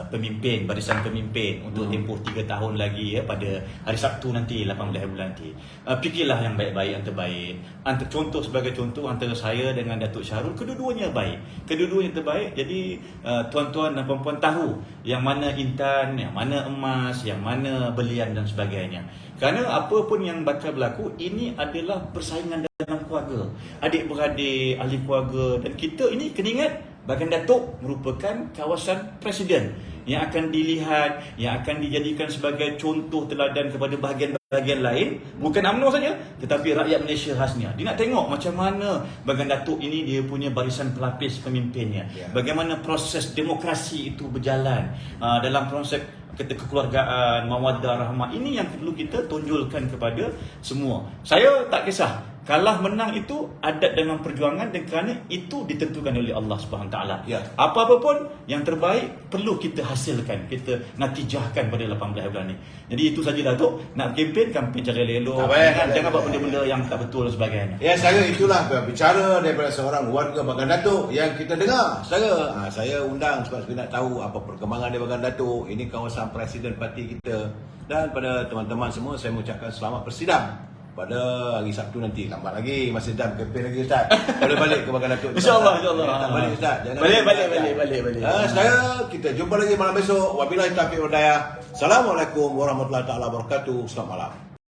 Speaker 2: pemimpin, barisan pemimpin untuk tempoh 3 tahun lagi pada hari Sabtu nanti 18 bulan nanti. Fikirlah yang baik-baik, yang terbaik. Contoh sebagai contoh antara saya dengan Datuk Syahrul, kedua-duanya baik. Kedua-duanya terbaik. Jadi tuan-tuan dan puan-puan tahu yang mana intan, yang mana emas, yang mana belian dan sebagainya. Kerana apa pun yang bakal berlaku, ini adalah persaingan dalam keluarga, adik-beradik, ahli keluarga, dan kita ini kena ingat bahagian Datuk merupakan kawasan presiden yang akan dilihat, yang akan dijadikan sebagai contoh teladan kepada bahagian-bahagian lain, bukan UMNO saja tetapi rakyat Malaysia khasnya. Dia nak tengok macam mana bahagian Datuk ini dia punya barisan pelapis pemimpinnya, bagaimana proses demokrasi itu berjalan dalam proses kekeluargaan, mawaddah, rahmah. Ini yang perlu kita tonjolkan kepada semua. Saya tak kisah kalah menang itu adat dengan perjuangan, dan kerana itu ditentukan oleh Allah Subhanahu Taala.
Speaker 1: Ya.
Speaker 2: Apa-apa pun yang terbaik perlu kita hasilkan, kita natijahkan pada 18 bulan ni. Jadi itu saja Datuk, nak kempen cara elok,
Speaker 1: Tak payah,
Speaker 2: jangan buat
Speaker 1: tak
Speaker 2: benda-benda yang tak betul dan sebagainya.
Speaker 1: Ya, saya itulah bicara daripada seorang warga Bagan Datuk yang kita dengar. Saya undang sebab saya nak tahu apa perkembangan di Bagan Datuk. Ini kawasan presiden parti kita. Dan pada teman-teman semua saya mengucapkan selamat bersidang pada hari Sabtu nanti. Lambat lagi, masih jam kempen lagi Ustaz. Boleh balik ke Bagan Datuk.
Speaker 2: InsyaAllah.
Speaker 1: Tak balik Ustaz. Jangan
Speaker 2: Balik.
Speaker 1: Saya kita jumpa lagi malam besok. Wabillahi taufiq wal hidayah. Assalamualaikum warahmatullahi taala wabarakatuh. Selamat malam.